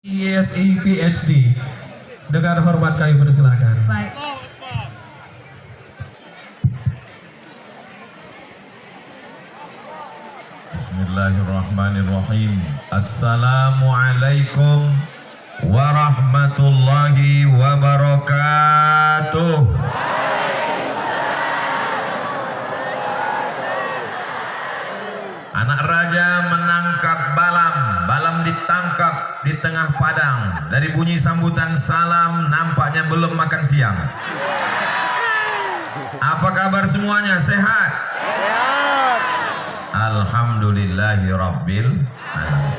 ISI PhD. Dengan hormat kami persilakan. Baik. Bismillahirrahmanirrahim. Assalamualaikum warahmatullahi wabarakatuh. Anak raja menangkap balam, balam ditangkap di tengah padang. Dari bunyi sambutan salam nampaknya belum makan siang. Apa kabar semuanya? Sehat? Alhamdulillahi Rabbil Alamin.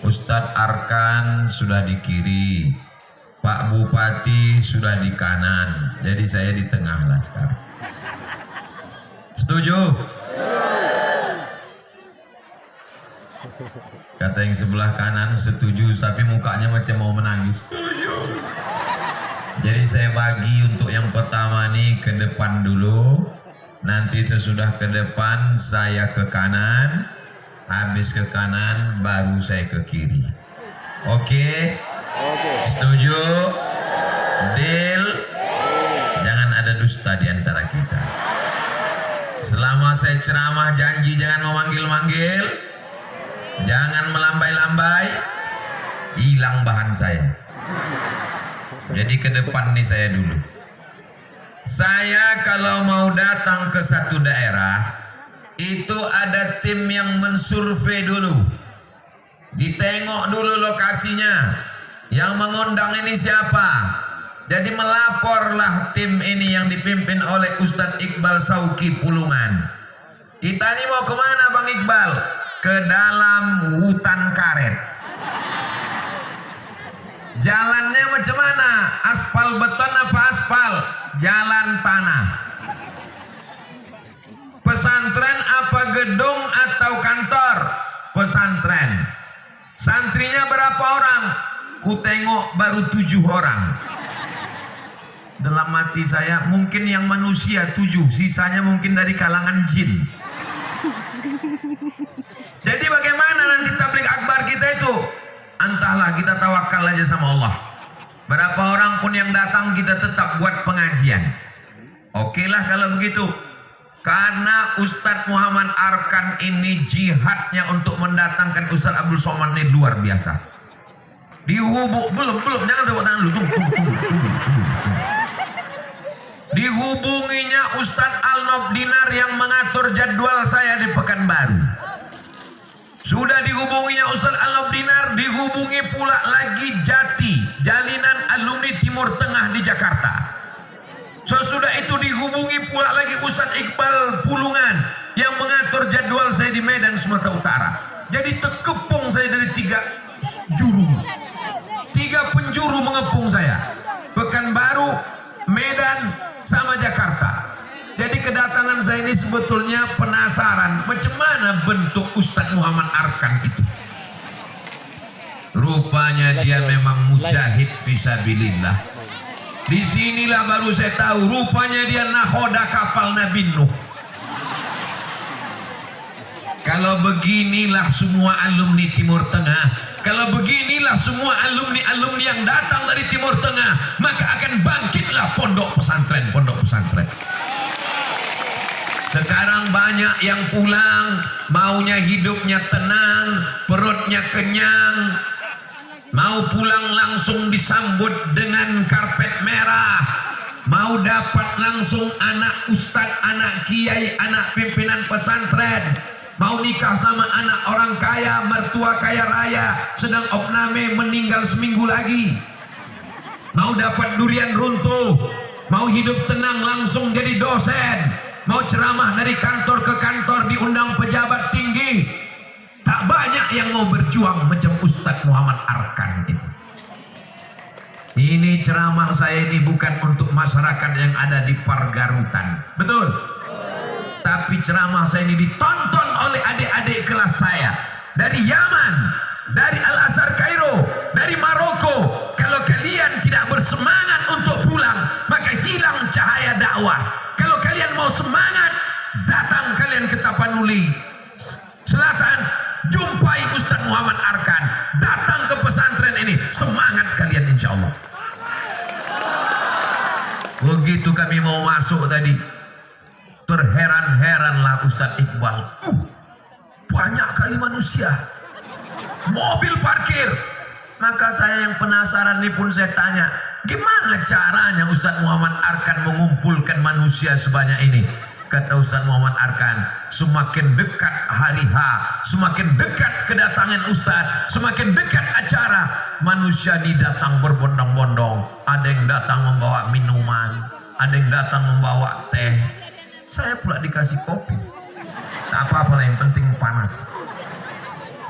Ustadz Arkan sudah di kiri, Pak Bupati sudah di kanan, jadi saya di tengah lah sekarang. Setuju? Kata yang sebelah kanan setuju, tapi mukanya macam mau menangis. Setuju. Jadi saya bagi untuk yang pertama nih ke depan dulu. Nanti sesudah ke depan saya ke kanan, habis ke kanan baru saya ke kiri. Oke? Setuju? Deal? Jangan ada dusta di antara kita. Selama saya ceramah janji jangan memanggil-manggil, jangan melambai-lambai, hilang bahan saya. Jadi ke depan nih saya dulu. Saya kalau mau datang ke satu daerah, itu ada tim yang mensurvei dulu. Ditengok dulu lokasinya. Yang mengundang ini siapa? Jadi melaporlah tim ini yang dipimpin oleh Ustadz Iqbal Sauki Pulungan. Kita ini mau kemana Bang Iqbal? Ke dalam hutan karet. Jalannya macam mana? Aspal beton apa aspal? Jalan tanah. Pesantren apa gedung atau kantor? Pesantren. Santrinya berapa orang? Ku tengok baru 7 orang. Dalam hati saya mungkin yang manusia 7, sisanya mungkin dari kalangan jin. Jadi bagaimana nanti tabligh akbar kita itu? Entahlah, kita tawakal aja sama Allah. Berapa orang pun yang datang kita tetap buat pengajian. Oke lah kalau begitu. Karena Ustadz Muhammad Arkan ini jihadnya untuk mendatangkan Ustadz Abdul Somad ini luar biasa. Belum, jangan tepuk tangan dulu. Tunggu. Dihubunginya Ustadz Alnof Dinar yang mengatur jadwal saya di Pekanbaru. Sudah dihubunginya Ustadz Alnof Dinar, dihubungi pula lagi Jati, Jalinan Alumni Timur Tengah di Jakarta. Sesudah itu dihubungi pula lagi Ustadz Iqbal Pulungan yang mengatur jadwal saya di Medan Sumatera Utara. Jadi terkepung saya dari 3 juru. 3 penjuru mengepung saya. Pekanbaru, Medan, sama Jakarta. Jadi kedatangan saya ini sebetulnya penasaran macam mana bentuk Ustadz Muhammad Arkan itu. Rupanya dia memang mujahid fisabilillah. Disinilah baru saya tahu rupanya dia nahoda kapal Nabi Nuh. Kalau beginilah semua alumni Timur Tengah, kalau beginilah semua alumni yang datang dari Timur Tengah, maka akan bangkitlah pondok pesantren. Sekarang banyak yang pulang, maunya hidupnya tenang, perutnya kenyang, mau pulang langsung disambut dengan karpet merah, mau dapat langsung anak ustadz, anak kiai, anak pimpinan pesantren, mau nikah sama anak orang kaya, mertua kaya raya, sedang opname meninggal seminggu lagi, mau dapat durian runtuh, mau hidup tenang langsung jadi dosen, mau ceramah dari kantor ke kantor diundang pejabat tinggi. Tak banyak yang mau berjuang macam Ustadz Muhammad Arkan ini. Ini ceramah saya ini bukan untuk masyarakat yang ada di Pargarutan, betul? Tapi ceramah saya ini ditonton oleh adik-adik kelas saya dari Yaman, dari Al-Azhar Kairo, dari Maroko. Kalau kalian tidak bersemangat untuk pulang, maka hilang cahaya dakwah. Kalau kalian mau semangat, datang kalian ke Tapanuli Selatan, jumpai Ustadz Muhammad Arkan, datang ke pesantren ini. semangat kalian insya Allah. Begitu kami mau masuk tadi, terheran-heranlah Ustadz Iqbal. Banyak kali manusia, mobil parkir. Maka saya yang penasaran ini pun saya tanya, gimana caranya Ustadz Muhammad Arkan mengumpulkan manusia sebanyak ini? Kata Ustadz Muhammad Arkan, semakin dekat hari H, semakin dekat kedatangan Ustadz, semakin dekat acara, manusia ini datang berbondong-bondong. Ada yang datang membawa minuman, ada yang datang membawa teh. Saya pula dikasih kopi. Tak apa-apa lah, yang penting panas.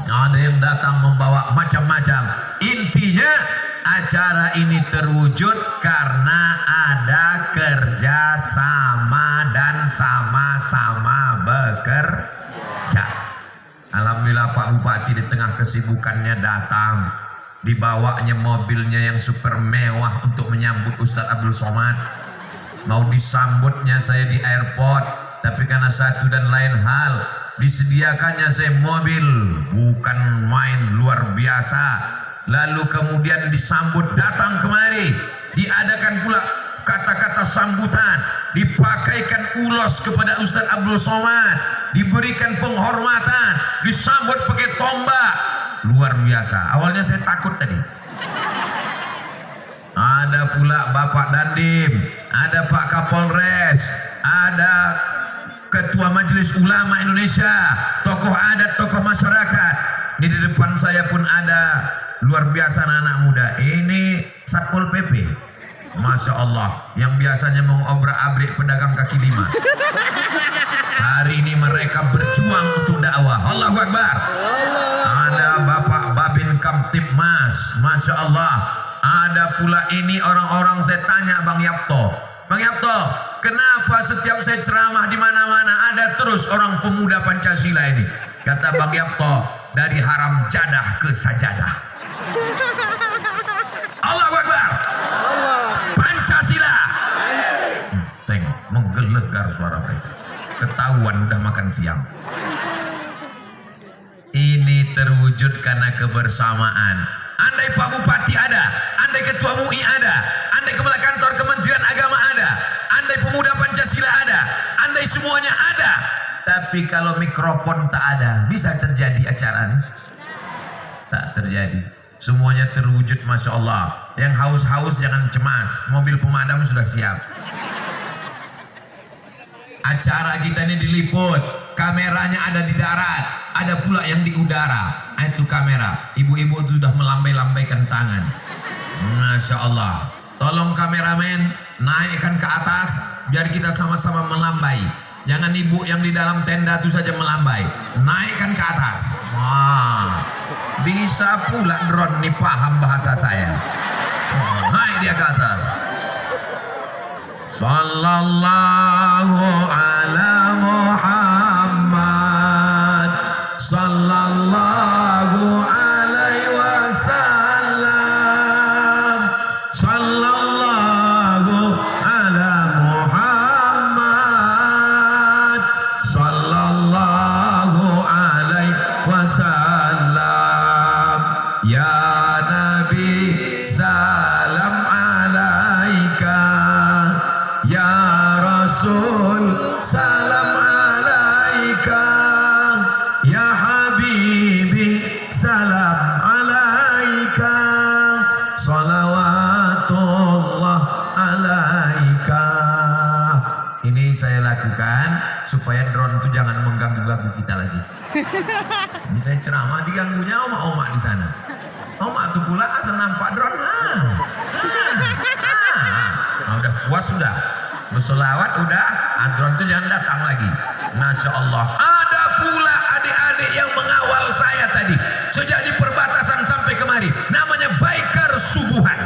Ada yang datang membawa macam-macam. Intinya acara ini terwujud karena ada kerjasama dan sama-sama bekerja. Alhamdulillah Pak Bupati di tengah kesibukannya datang, dibawanya mobilnya yang super mewah untuk menyambut Ustadz Abdul Somad. Mau disambutnya saya di airport, tapi karena satu dan lain hal disediakannya saya mobil bukan main luar biasa. Lalu kemudian disambut datang kemari, diadakan pula kata-kata sambutan, dipakaikan ulos kepada Ustadz Abdul Somad, diberikan penghormatan, disambut pakai tombak, luar biasa. Awalnya saya takut tadi. Ada pula Bapak Dandim, ada Pak Kapolres, ada Ketua Majelis Ulama Indonesia, tokoh adat, tokoh masyarakat. Ini di depan saya pun ada, luar biasa anak muda. Ini Satpol PP, Masya Allah, yang biasanya mengobrak-abrik pedagang kaki lima. Hari ini mereka berjuang untuk dakwah. Allahu Akbar. Ada Bapak Babin Kamtibmas, Masya Allah. Ada pula ini orang-orang, saya tanya Bang Yapto, Bang Yapto, kenapa setiap saya ceramah di mana-mana ada terus orang pemuda Pancasila ini? Kata Bang Yapto, dari haram jadah ke sajadah. Allahu Akbar. Pancasila. Tengok, menggelegar suara mereka. Ketahuan udah makan siang. Ini terwujud karena kebersamaan. Andai Pak Bupati ada, andai Ketua MUI ada, andai Kepala Kantor Kementerian Agama ada, andai pemuda Pancasila ada, andai semuanya ada. Tapi kalau mikrofon tak ada, bisa terjadi acara ini? Tak terjadi. Semuanya terwujud, Masya Allah. Yang haus-haus jangan cemas, mobil pemadam sudah siap. Acara kita ini diliput, kameranya ada di darat, ada pula yang di udara. Itu kamera, ibu-ibu sudah melambai-lambaikan tangan. Masya Allah. Tolong kameramen naikkan ke atas biar kita sama-sama melambai. Jangan ibu yang di dalam tenda itu saja melambai, naikkan ke atas. Wah, bisa pula drone nih paham bahasa saya. Naik dia ke atas. Sallallahu ala Muhammad, sallallahu alaihi wasallam, sallallahu ala Muhammad, sallallahu alaihi wasallam. Ya Nabi salam alaika, ya Rasul salam alaika, ya Habibi salam alaika, salawatullah alaika. Ini saya lakukan supaya drone itu jangan mengganggu-ganggu kita lagi. Ini saya ceramah, diganggunya oma-oma di sana. Oma tuh pula asal nampak drone. Nah, udah puas sudah, berselawat udah, drone itu jangan datang lagi. Masya Allah. Ada pula adik-adik yang mengawal saya tadi sejak di perbatasan sampai kemari, namanya biker subuhan,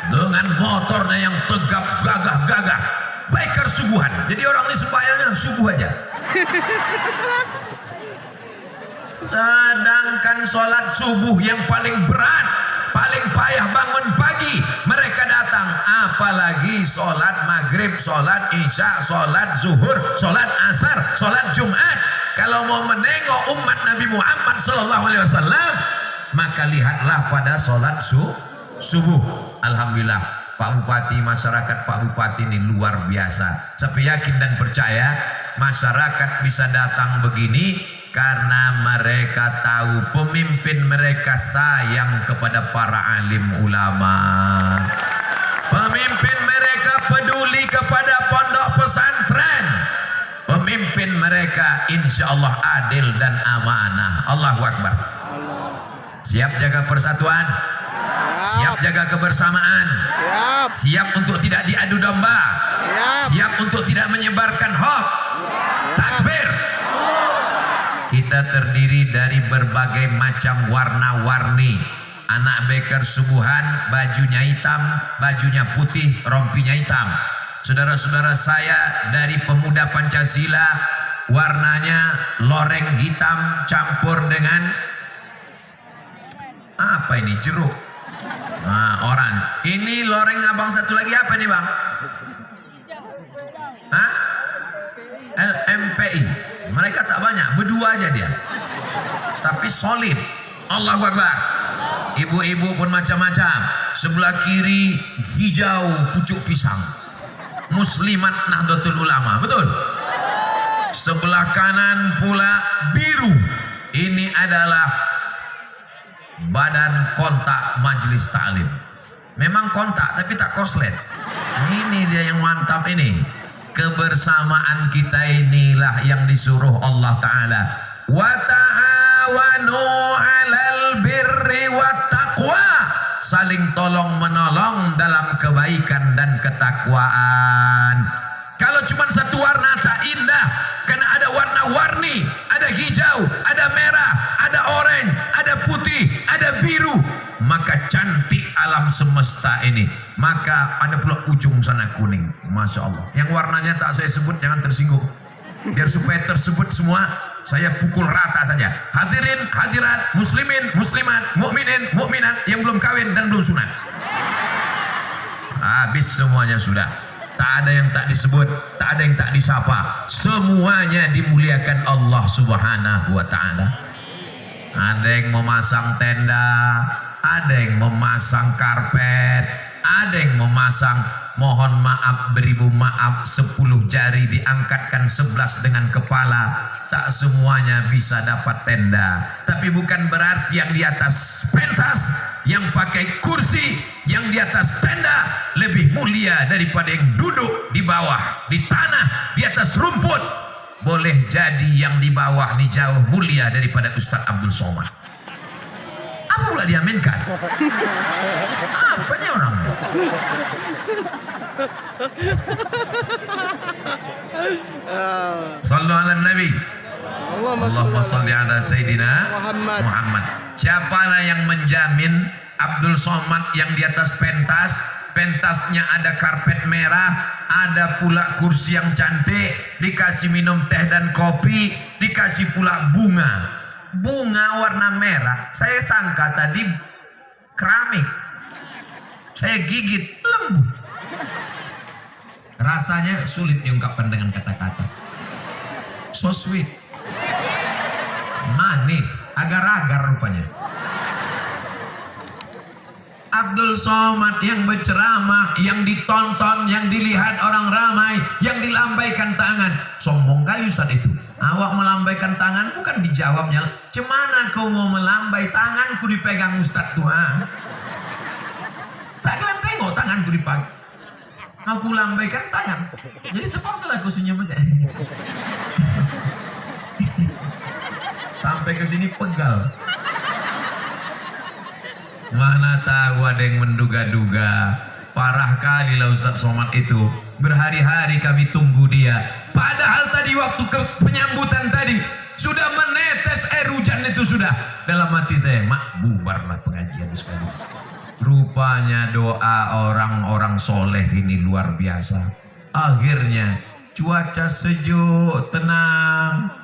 dengan motornya yang tegap gagah-gagah. Biker subuhan, jadi orang ini sembahyangnya subuh aja. Sedangkan sholat subuh yang paling berat, paling payah, bangun pagi mereka datang. Apalagi sholat maghrib, sholat isya, sholat zuhur, sholat asar, sholat jumat. Kalau mau menengok umat Nabi Muhammad SAW, maka lihatlah pada sholat subuh. Alhamdulillah Pak Bupati, masyarakat Pak Bupati ini luar biasa. Saya yakin dan percaya masyarakat bisa datang begini karena mereka tahu pemimpin mereka sayang kepada para alim ulama. Pemimpin mereka peduli kepada pondok pesantren. Pemimpin mereka insya Allah adil dan amanah. Allahu Akbar. Siap jaga persatuan, siap jaga kebersamaan, siap untuk tidak diadu domba, siap untuk tidak menyebarkan hoax. Takbir. Kita terdiri dari berbagai macam warna-warni. Anak beker subuhan, bajunya hitam, bajunya putih, rompinya hitam. Saudara-saudara saya dari pemuda Pancasila, warnanya loreng hitam campur dengan apa ini, jeruk. Nah, orang. Ini loreng abang satu lagi apa nih bang? Hah? LMPI. Mereka tak banyak, berdua aja dia. Tapi solid. Allahu Akbar. Ibu-ibu pun macam-macam. Sebelah kiri hijau pucuk pisang, Muslimat Nahdlatul Ulama, betul? Sebelah kanan pula biru. Ini adalah Badan Kontak Majelis Ta'lim. Memang kontak tapi tak koslet. Ini dia yang mantap ini. Kebersamaan kita inilah yang disuruh Allah Ta'ala. Wa ta'awanu 'alal birri wat taqwa. Saling tolong menolong dalam kebaikan dan ketakwaan. Kalau cuma satu warna tak indah, karena ada warna-warni, ada hijau, ada merah, ada oranye, ada putih, ada biru, maka cantik alam semesta ini. Maka ada pula ujung sana kuning, masya Allah. Yang warnanya tak saya sebut, jangan tersinggung. Biar supaya tersebut semua, saya pukul rata saja. Hadirin, hadirat, muslimin, muslimat, mukminin, mukminat yang belum kawin dan belum sunat. Habis semuanya sudah. Tak ada yang tak disebut, tak ada yang tak disapa. Semuanya dimuliakan Allah Subhanahu wa Ta'ala. Ada yang memasang tenda, ada yang memasang karpet, ada yang memasang, mohon maaf beribu maaf, 10 jari diangkatkan 11 dengan kepala. Tak semuanya bisa dapat tenda. Tapi bukan berarti yang di atas pentas, yang pakai kursi, yang di atas tenda lebih mulia daripada yang duduk di bawah, di tanah, di atas rumput. Boleh jadi yang di bawah ini jauh mulia daripada Ustadz Abdul Somad. Apa pula diaminkan? Apanya orang? Sallu ala Nabi. Allahumma salli ala Sayyidina Muhammad. Siapalah yang menjamin Abdul Somad yang di atas pentas, pentasnya ada karpet merah, ada pula kursi yang cantik, dikasih minum teh dan kopi, dikasih pula bunga. Bunga warna merah, saya sangka tadi keramik. Saya gigit, lembut. Rasanya sulit diungkapkan dengan kata-kata. So sweet, manis, agar-agar rupanya. Abdul Somad yang berceramah, yang ditonton, yang dilihat orang ramai, yang dilambaikan tangan. Sombong kali Ustaz itu. Awak melambaikan tangan bukan dijawabnya. Cemana kau mau melambai tanganku dipegang Ustaz tuh? Tak kalian tengok tanganku dipegang. Aku lambaikan tangan. Jadi terpaksa aku senyum aja. Sampai ke sini pegal. Mana tahu ada yang menduga-duga. Parah kali lah Ustaz Somad itu. Berhari-hari kami tunggu dia. Padahal tadi waktu penyambutan tadi sudah menetes air hujan itu sudah. Dalam hati saya, mak bubarlah pengajian sekali. Rupanya doa orang-orang soleh ini luar biasa. Akhirnya cuaca sejuk, tenang.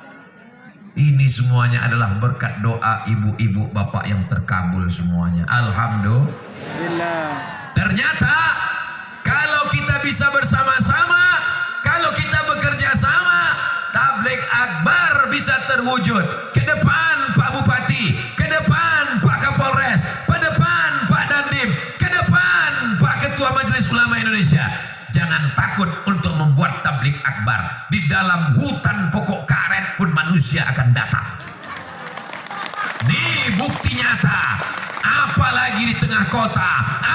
Ini semuanya adalah berkat doa ibu-ibu bapak yang terkabul semuanya. Alhamdulillah. Ternyata kalau kita bisa bersama-sama, kalau kita bekerja sama, tabligh akbar bisa terwujud. Ke depan Pak Bupati, ke depan Pak Kapolri. jangan takut untuk membuat tablik akbar. Di dalam hutan pokok karet pun manusia akan datang. Ini bukti nyata. Apalagi di tengah kota,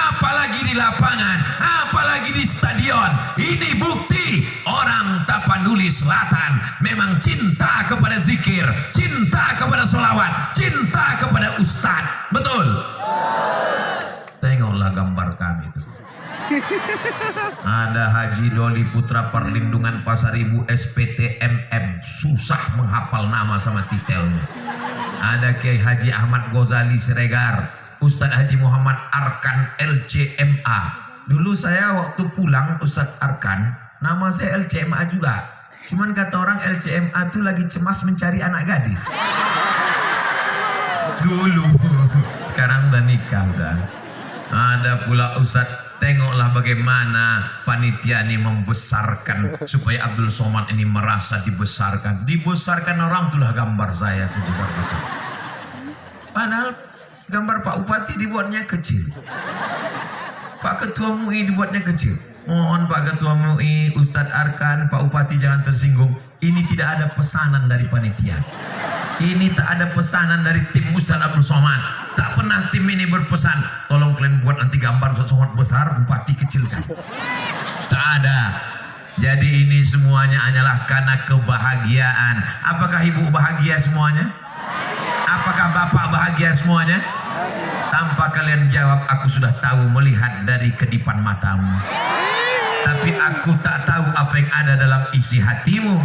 apalagi di lapangan, apalagi di stadion. Ini bukti orang Tapanuli Selatan memang cinta kepada zikir, cinta kepada sholawat, cinta kepada ustadz. Betul? Tengoklah gambar kami itu. Ada Haji Doli Putra Perlindungan Pasar Ibu SPT MM, susah menghafal nama sama titelnya. Ada Kiai Haji Ahmad Ghazali Siregar, Ustadz Haji Muhammad Arkan LCMA. Dulu saya waktu pulang Ustadz Arkan, nama saya LCMA juga. Cuman kata orang LCMA itu lagi cemas mencari anak gadis. Dulu, sekarang udah nikah udah. Ada pula Ustadz, tengoklah bagaimana panitia ini membesarkan supaya Abdul Somad ini merasa dibesarkan. Dibesarkan orang itulah gambar saya sebesar-besar. Padahal gambar Pak Bupati dibuatnya kecil, Pak Ketua MUI dibuatnya kecil. Mohon Pak Ketua MUI, Ustadz Arkan, Pak Bupati jangan tersinggung. Ini tidak ada pesanan dari panitia. Ini tak ada pesanan dari tim Ustadz Abdul Somad. Tak pernah tim ini berpesan, tolong kalian buat nanti gambar Ustadz Somad besar, Bupati kecilkan. Tak ada. Jadi ini semuanya hanyalah karena kebahagiaan. Apakah ibu bahagia semuanya? Apakah bapak bahagia semuanya? Tanpa kalian jawab, aku sudah tahu melihat dari kedipan matamu. Tapi aku tak tahu apa yang ada dalam isi hatimu.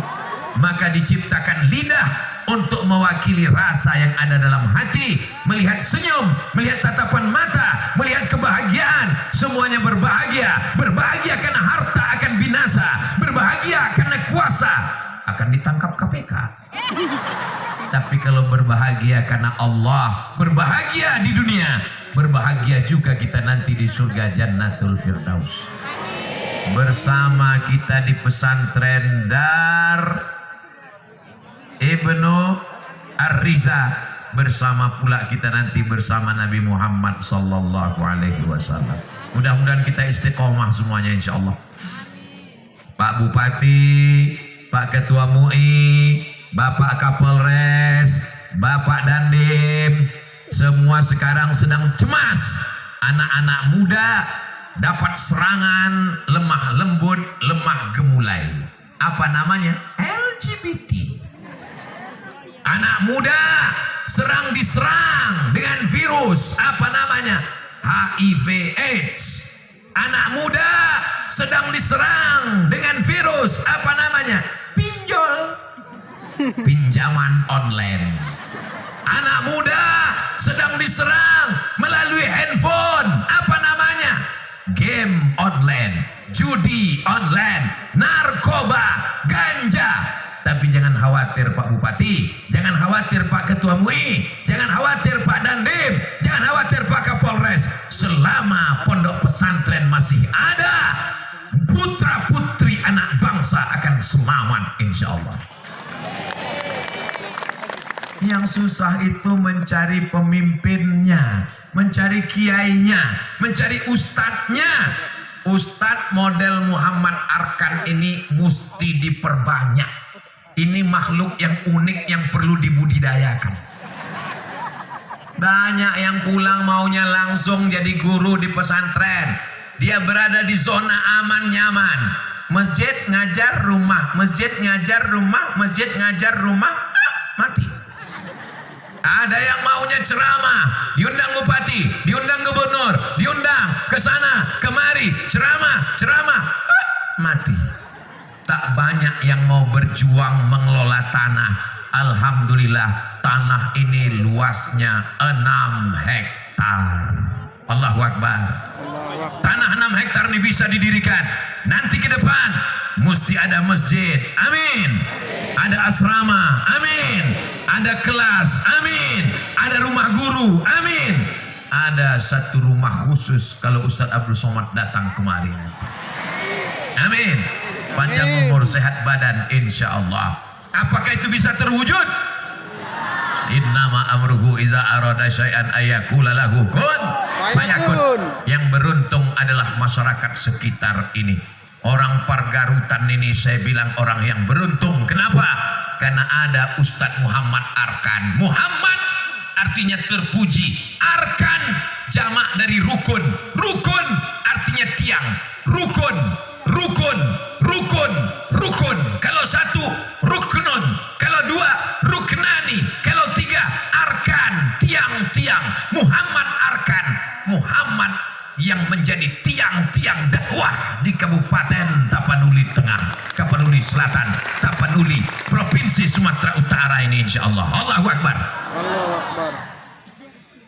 Maka diciptakan lidah untuk mewakili rasa yang ada dalam hati. Melihat senyum, melihat tatapan mata, melihat kebahagiaan. Semuanya berbahagia. Berbahagia karena harta akan binasa. Berbahagia karena kuasa akan ditangkap KPK. Tapi kalau berbahagia karena Allah, berbahagia di dunia, berbahagia juga kita nanti di surga Jannatul Firdaus. Bersama kita di pesantren Dar Ibnu Ar-Riza, bersama pula kita nanti bersama Nabi Muhammad sallallahu alaihi wasallam. Mudah-mudahan kita istiqomah semuanya insyaallah. Pak Bupati, Pak Ketua MUI, Bapak Kapolres, Bapak Dandim, semua sekarang sedang cemas. Anak-anak muda dapat serangan lemah lembut, lemah gemulai. Apa namanya? LGBT. Anak muda diserang dengan virus. Apa namanya? HIV AIDS. Anak muda sedang diserang dengan virus. Apa namanya? Pinjol. Pinjaman online. Anak muda sedang diserang melalui handphone. Apa namanya? Game online, judi online, narkoba, ganja. Tapi jangan khawatir Pak Bupati, jangan khawatir Pak Ketua MUI, jangan khawatir Pak Dandim, jangan khawatir Pak Kapolres. Selama pondok pesantren masih ada, putra putri anak bangsa akan selamat insya Allah. Yang susah itu mencari pemimpinnya, mencari kiainya, mencari ustadznya. Ustadz model Muhammad Arkan ini mesti diperbanyak. Ini makhluk yang unik yang perlu dibudidayakan. Banyak yang pulang maunya langsung jadi guru di pesantren. Dia berada di zona aman nyaman. Masjid ngajar rumah, masjid ngajar rumah, masjid ngajar rumah, mati. Ada yang maunya ceramah, diundang bupati, diundang gubernur, diundang ke sana, kemari, ceramah, mati. Tak banyak yang mau berjuang mengelola tanah. Alhamdulillah tanah ini luasnya 6 hektar. Allahu Akbar. Tanah 6 hektar ini bisa didirikan. Nanti ke depan mesti ada masjid, amin. Ada asrama, amin. Ada kelas, amin. Ada rumah guru, amin. Ada satu rumah khusus kalau Ustadz Abdul Somad datang kemari nanti. Amin. Panjang umur, sehat badan insya Allah. Apakah itu bisa terwujud? Innama amruhu iza arada syai'an ayakula lahu kun fayakun. Yang beruntung adalah masyarakat sekitar ini. Orang Pargarutan ini saya bilang orang yang beruntung. Kenapa? Karena ada Ustadz Muhammad Arkan. Muhammad artinya terpuji. Arkan jamak dari rukun. Rukun artinya tiang. Rukun, rukun, rukun, rukun. Kalau satu, ruknun. Kalau dua, ruknani. Kalau tiga, arkan, tiang-tiang. Muhammad Arkan. Muhammad yang menjadi tiang-tiang dakwah di Kabupaten Tapanuli Tengah, Tapanuli Selatan, Tapanuli, Provinsi Sumatera Utara ini, insya Allah. Allahu Akbar. Allahu Akbar.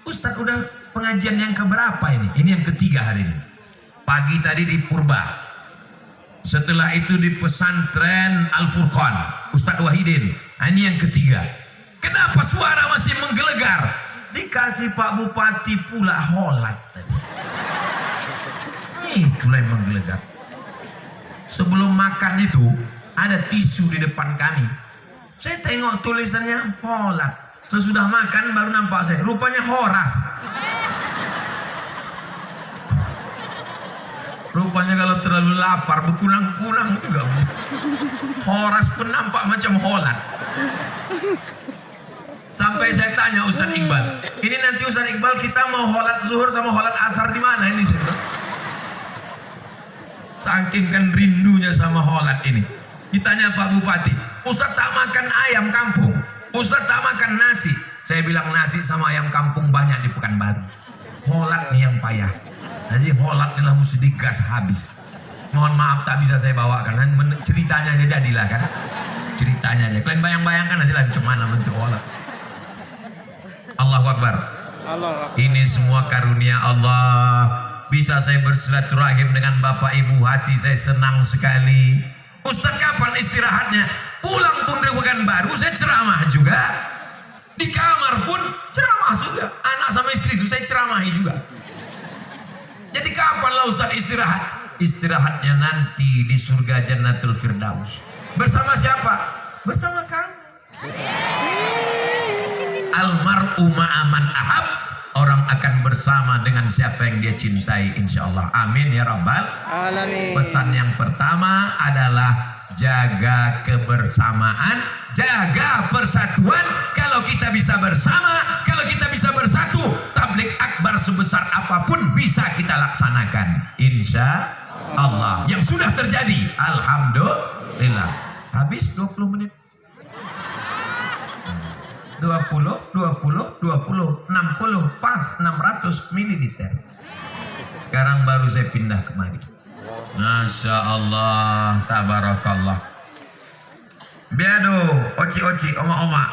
Ustadz udah pengajian yang keberapa ini? Ini yang ketiga hari ini. Pagi tadi di Purba, setelah itu di pesantren Al Furqan, Ustadz Wahidin. Ini yang ketiga. Kenapa suara masih menggelegar? Dikasih Pak Bupati pula holat tadi. Itulah yang menggelegar. Sebelum makan itu ada tisu di depan kami. Saya tengok tulisannya holat. Sesudah makan baru nampak saya. Rupanya horas. Rupanya kalau terlalu lapar berkunang-kunang juga. Horas pun nampak macam holat. Sampai saya tanya Ustaz Iqbal, ini nanti Ustaz Iqbal kita mau holat zuhur sama holat asar di mana ini? Saking kan rindunya sama holat ini. Ditanya Pak Bupati, Ustaz tak makan ayam kampung, Ustaz tak makan nasi. Saya bilang nasi sama ayam kampung banyak di Pekanbaru. Holat nih yang payah. Jadi holat inilah mesti digas habis. Mohon maaf tak bisa saya bawakan. Ceritanya aja jadilah kan. Ceritanya aja. Kalian bayang-bayangkan aja lah macam mana bentuk holat. Allahu Akbar. Ini semua karunia Allah. Bisa saya bersilaturahim dengan Bapak Ibu, hati saya senang sekali. Ustaz kapan istirahatnya? Pulang pun dari Pekanbaru saya ceramah juga. Di kamar pun ceramah juga. Anak sama istri itu saya ceramahi juga. Jadi kapanlah Ustaz istirahat? Istirahatnya nanti di surga Jannatul Firdaus. Bersama siapa? Bersama kamu. Almar'u ma'aman ahab. Orang akan bersama dengan siapa yang dia cintai, insya Allah. Amin ya Rabbal alamin. Pesan yang pertama adalah jaga kebersamaan, jaga persatuan. Kalau kita bisa bersama, kalau kita bisa bersatu, tabligh akbar sebesar apapun bisa kita laksanakan, insya Allah. Yang sudah terjadi, alhamdulillah. Habis 20 menit. 20, 60 pas 600 ml. Sekarang baru saya pindah kemari. Masya Allah, tabarakallah. Biado, oci-oci, oma-oma.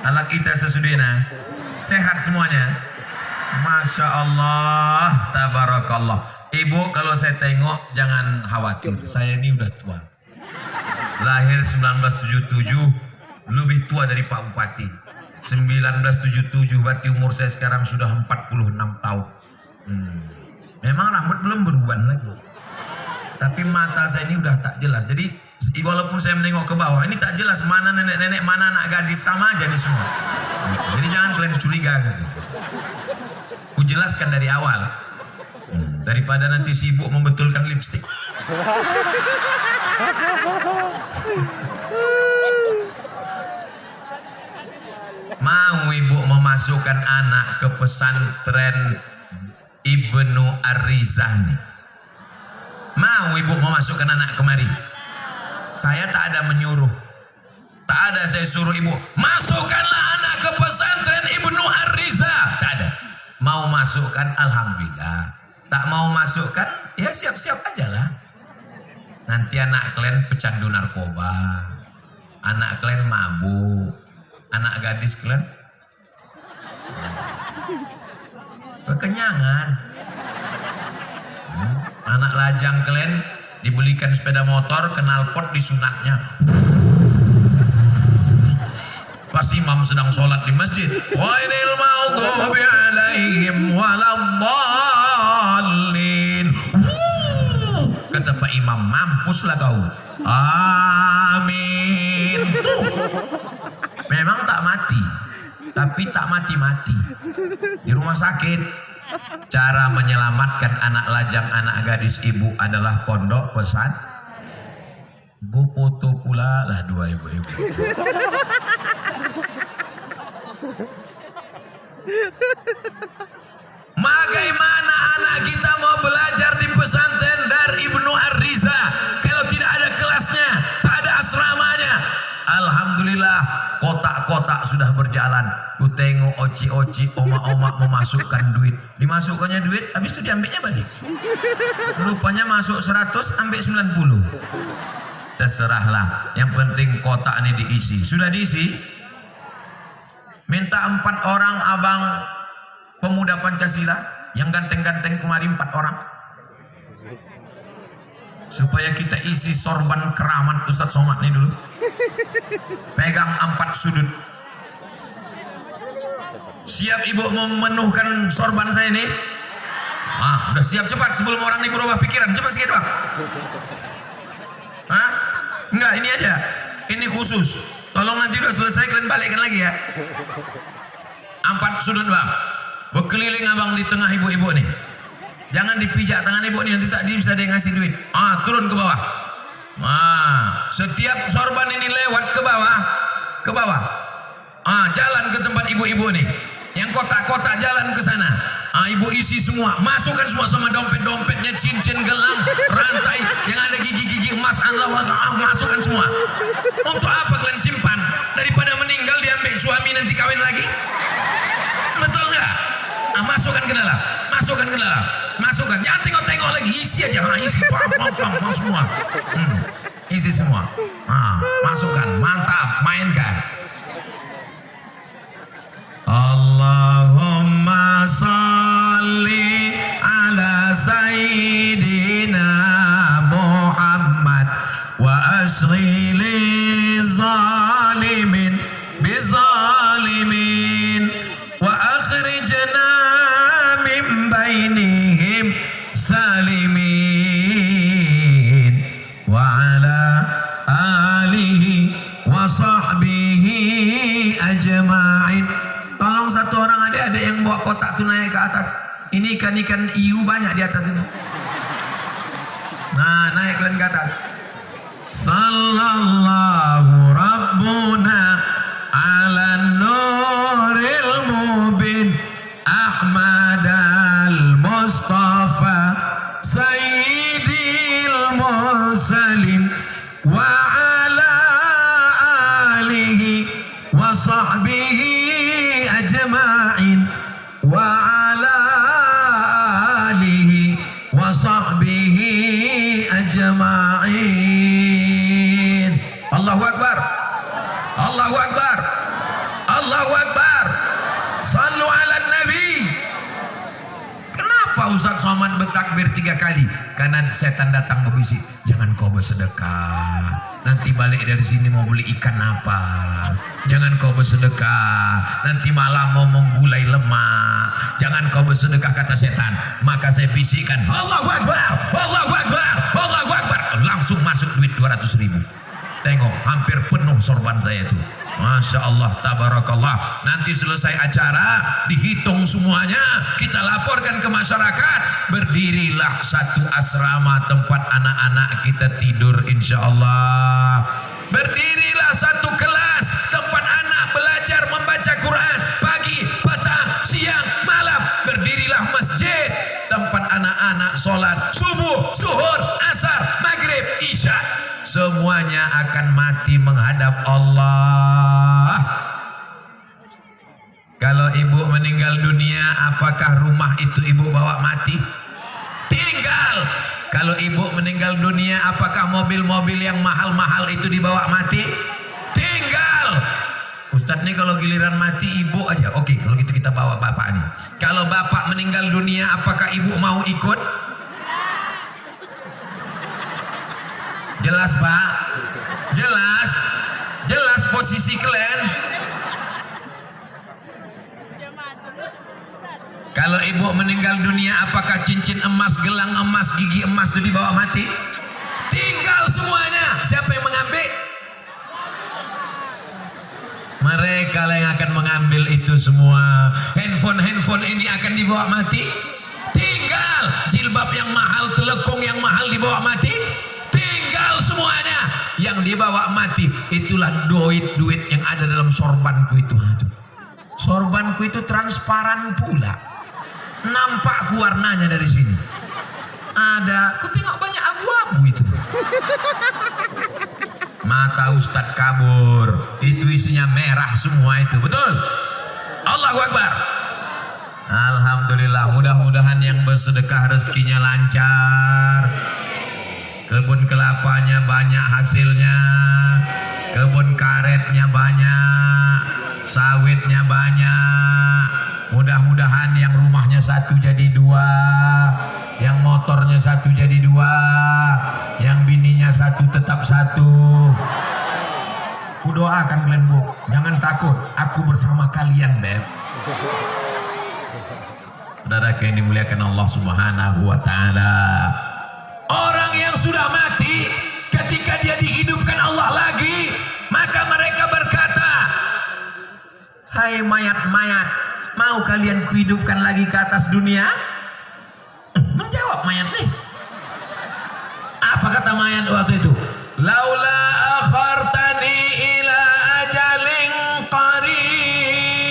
Anak kita sesudena sehat semuanya. Masya Allah, tabarakallah. Ibu kalau saya tengok jangan khawatir. Saya ini udah tua. Lahir 1977. Lebih tua dari Pak Bupati. 1977 berarti umur saya sekarang sudah 46 tahun. Memang rambut belum beruban lagi. Tapi mata saya ini udah tak jelas. Jadi walaupun saya menengok ke bawah, ini tak jelas mana nenek-nenek, mana anak gadis, sama aja nih semua. Jadi jangan kalian curiga. Ku jelaskan dari awal. Daripada nanti sibuk membetulkan lipstik. Mau ibu memasukkan anak ke pesantren Ibnu Ar-Rizani? Mau ibu memasukkan anak kemari? Saya tak ada menyuruh. Tak ada saya suruh ibu, masukkanlah anak ke pesantren Ibnu Ar-Riza. Tak ada. Mau masukkan, alhamdulillah. Tak mau masukkan, ya siap-siap aja lah. Nanti anak kalian pecandu narkoba, anak kalian mabuk, anak gadis kalian kekenyangan. Anak lajang kalian dibelikan sepeda motor, knalpot disunatnya. Pas imam sedang sholat di masjid, wailil maghdubi alaihim waladdallin. Kata Pak Imam, mampuslah kau. Amin. Tuh. Memang tak mati, tapi tak mati-mati. Di rumah sakit Cara menyelamatkan anak lajang, anak gadis ibu adalah pondok pesan. Bu foto pula lah dua ibu-ibu. Bagaimana anak kita mau belajar di pesantren Dar Ibnu Ar-Riza kalau tidak ada kelasnya, tak ada asramanya? Alhamdulillah, kotak-kotak sudah berjalan. Ku tengok oci-oci, oma-oma memasukkan duit. Dimasukkannya duit, habis itu diambilnya balik. Rupanya masuk 100, ambil 90. Terserahlah, yang penting kotak ini diisi. Sudah diisi? Minta 4 orang abang pemuda Pancasila yang ganteng-ganteng kemarin, 4 orang, supaya kita isi sorban keramat Ustadz Somad ini dulu. Pegang 4 sudut. Siap ibu memenuhkan sorban saya ini? Udah siap, cepat sebelum orang ini berubah pikiran. Cepat sikit bang. Enggak, ini aja. Ini khusus. Tolong nanti udah selesai kalian balikkan lagi ya. 4 sudut bang. Berkeliling abang di tengah ibu-ibu nih. Jangan dipijak tangan ibu nih, nanti tak bisa dia ngasih duit. Turun ke bawah. Setiap sorban ini lewat ke bawah. Jalan ke tempat ibu-ibu nih. Yang kotak-kotak jalan ke sana. Ibu isi semua, masukkan semua sama dompet-dompetnya, cincin, gelang, rantai yang ada gigi-gigi emas, masukkan semua. Untuk apa kalian simpan? Daripada meninggal diambil suami nanti kawin lagi. Betul nggak? Masukkan ke dalam, masukkan. Jangan tengok-tengok lagi, isi aja. Isi, pam semua. Isi semua. Masukkan, mantap, mainkan. Allahumma salli ala sayyidina Muhammad wa asri li zalimin bizalimin wa akhrijna min bainihim salimin wa ala alihi wa sahbihi ajma'in. Tolong satu orang ada yang bawa kotak tuh naik ke atas. Ini ikan-ikan hiu banyak di atas ini. Naik kalian ke atas. Sallallahu Rabbuna ala nuril mubin Ahmad al-Mustafa Sayyidil Mursalin wa ala alihi wa sahbihi ajma'in wa ala alihi wa sahbihi ajma'in. Allahu Akbar, Allahu Akbar, Allahu Akbar. Sallu ala Nabi. Kenapa Ustadz Somad bertakbir 3 kali? Karena setan datang berbisik, jangan kau bersedekah, nanti balik dari sini mau beli ikan apa. Jangan kau bersedekah, nanti malam mau menggulai lemak. Jangan kau bersedekah, kata setan. Maka saya bisikkan, Allahu Akbar, Allahu Akbar, Allahu Akbar. Langsung masuk duit 200.000. Tengok, hampir penuh sorban saya itu. Masya Allah, tabarakallah. Nanti selesai acara, dihitung semuanya, kita laporkan ke masyarakat. Berdirilah satu asrama tempat anak-anak kita tidur, insya Allah. Berdirilah satu kelas tempat anak belajar membaca Quran pagi, petang, siang, malam. Berdirilah masjid tempat anak-anak sholat subuh, zuhur, asar, maghrib, isya. Semuanya akan mati menghadap Allah. Kalau ibu meninggal dunia, apakah rumah itu ibu bawa mati? Tinggal. Kalau ibu meninggal dunia, apakah mobil-mobil yang mahal-mahal itu dibawa mati? Tinggal. Ustadz nih kalau giliran mati ibu aja. Oke, kalau gitu kita bawa bapak nih. Kalau bapak meninggal dunia, apakah ibu mau ikut? Jelas Pak? Jelas? Jelas posisi kalian? Kalau ibu meninggal dunia, apakah cincin emas, gelang emas, gigi emas itu dibawa mati? Tinggal semuanya. Siapa yang mengambil? Mereka lah yang akan mengambil itu semua. Handphone ini akan dibawa mati? jilbab yang mahal, telekung yang mahal dibawa mati, tinggal semuanya. Yang dibawa mati itulah duit yang ada dalam sorbanku itu. Sorbanku itu transparan pula, nampak warnanya dari sini. Ada, ku tengok banyak abu-abu itu. Mata Ustadz kabur, itu isinya merah semua itu, betul? Allahu Akbar. Alhamdulillah, mudah-mudahan yang bersedekah rezekinya lancar, kebun kelapanya banyak hasilnya, kebun karetnya banyak, sawitnya banyak. Mudah-mudahan yang rumahnya satu jadi dua, yang motornya satu jadi dua, yang bininya satu tetap satu. Ku doakan kalian, Bu, jangan takut, aku bersama kalian, Beb. Saudara yang dimuliakan Allah Subhanahu wa taala. Orang yang sudah mati, ketika dia dihidupkan Allah lagi, maka mereka berkata, "Hai mayat-mayat, mau kalian kuhidupkan lagi ke atas dunia?" Menjawab mayat nih. Apa kata mayat waktu itu? Laula akhartani ila ajalin qarib.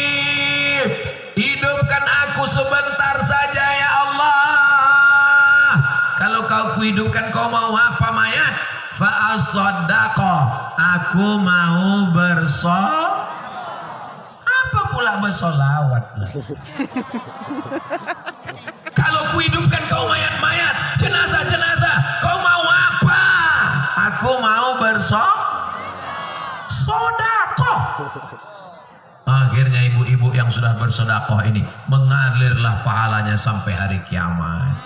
Hidupkan aku sebentar saja ya Allah. Kalau kau kuhidupkan, kau mau apa mayat? Fa as-saddaqa. Aku mau apa pula bersolawat. Kalau kuhidupkan kau mayat-mayat, jenazah-jenazah, kau mau apa? Aku mau bersodakoh. Akhirnya ibu-ibu yang sudah bersodakoh ini mengalirlah pahalanya sampai hari kiamat.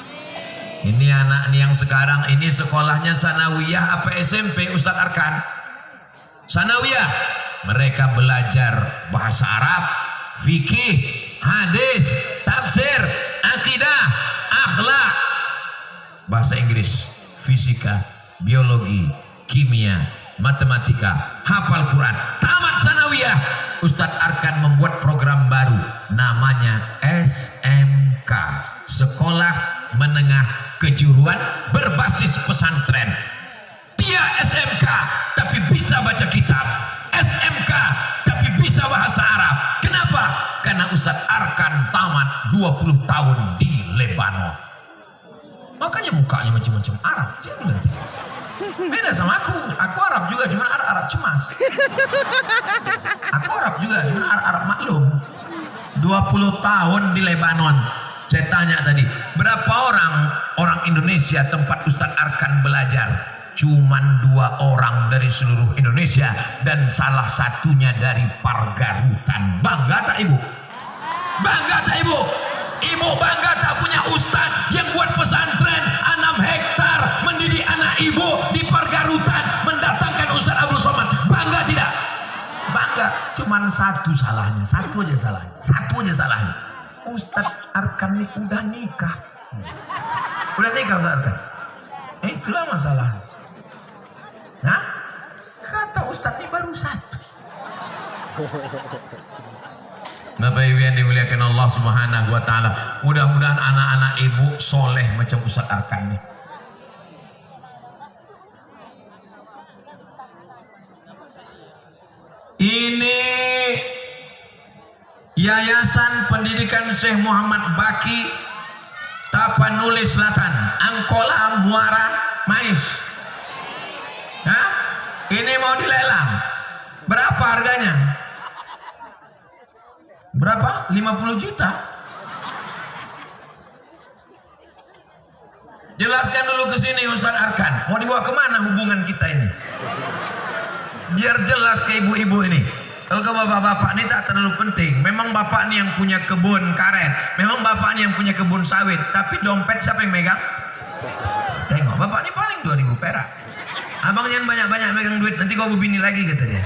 Ini anak yang sekarang ini sekolahnya sanawiyah apa SMP, Ustadz Arkan? Sanawiyah. Mereka belajar bahasa Arab, fikih, hadis, tafsir, akidah, akhlak, bahasa Inggris, fisika, biologi, kimia, matematika, hafal Quran. Tamat sanawiyah, Ustadz Arkan membuat program baru namanya SMK, Sekolah Menengah Kejuruan Berbasis Pesantren. Dia SMK tapi bisa baca kitab, SMK tapi bisa bahasa Arab. Kenapa? Karena Ustadz Arkan tamat 20 tahun di Lebanon. Makanya mukanya macam-macam Arab. Dia bilang, beda sama aku Arab juga, cuma Arab cemas. Aku Arab juga, cuma Arab maklum. 20 tahun di Lebanon. Saya tanya tadi, berapa orang Indonesia tempat Ustadz Arkan belajar? Cuman 2 orang dari seluruh Indonesia, dan salah satunya dari Pargarutan. Bangga tak ibu? Bangga tak ibu? Ibu bangga tak punya ustadz yang buat pesantren 6 hektar mendidik anak ibu di Pargarutan, mendatangkan Ustadz Abdul Somad? Bangga tidak? Bangga. Cuman satu salahnya, satu aja salahnya. Ustadz Arkan ini udah nikah. Udah nikah Ustadz Arkan? Itulah masalahnya. Nah, kata Ustadz ini baru 1. Bapak Ibu yang dimuliakan Allah Subhanahu wa taala, mudah-mudahan anak-anak ibu soleh macam Ustadz Arkan nih. Ini Yayasan Pendidikan Syekh Muhammad Baqi Tapanuli Selatan, Angkola, Muara, Mais. Hah? Ini mau dilelang. Berapa harganya? Berapa? 50 juta. Jelaskan dulu ke sini Ustadz Arkan. Mau dibawa kemana hubungan kita ini? Biar jelas ke ibu-ibu ini. Kalau ke bapak-bapak ini tak terlalu penting. Memang bapak ini yang punya kebun karet, memang bapak ini yang punya kebun sawit. Tapi dompet siapa yang megang? Tengok, bapak ini paling 2.000 perak. Abang jangan banyak-banyak megang duit, nanti kau bini lagi, kata dia.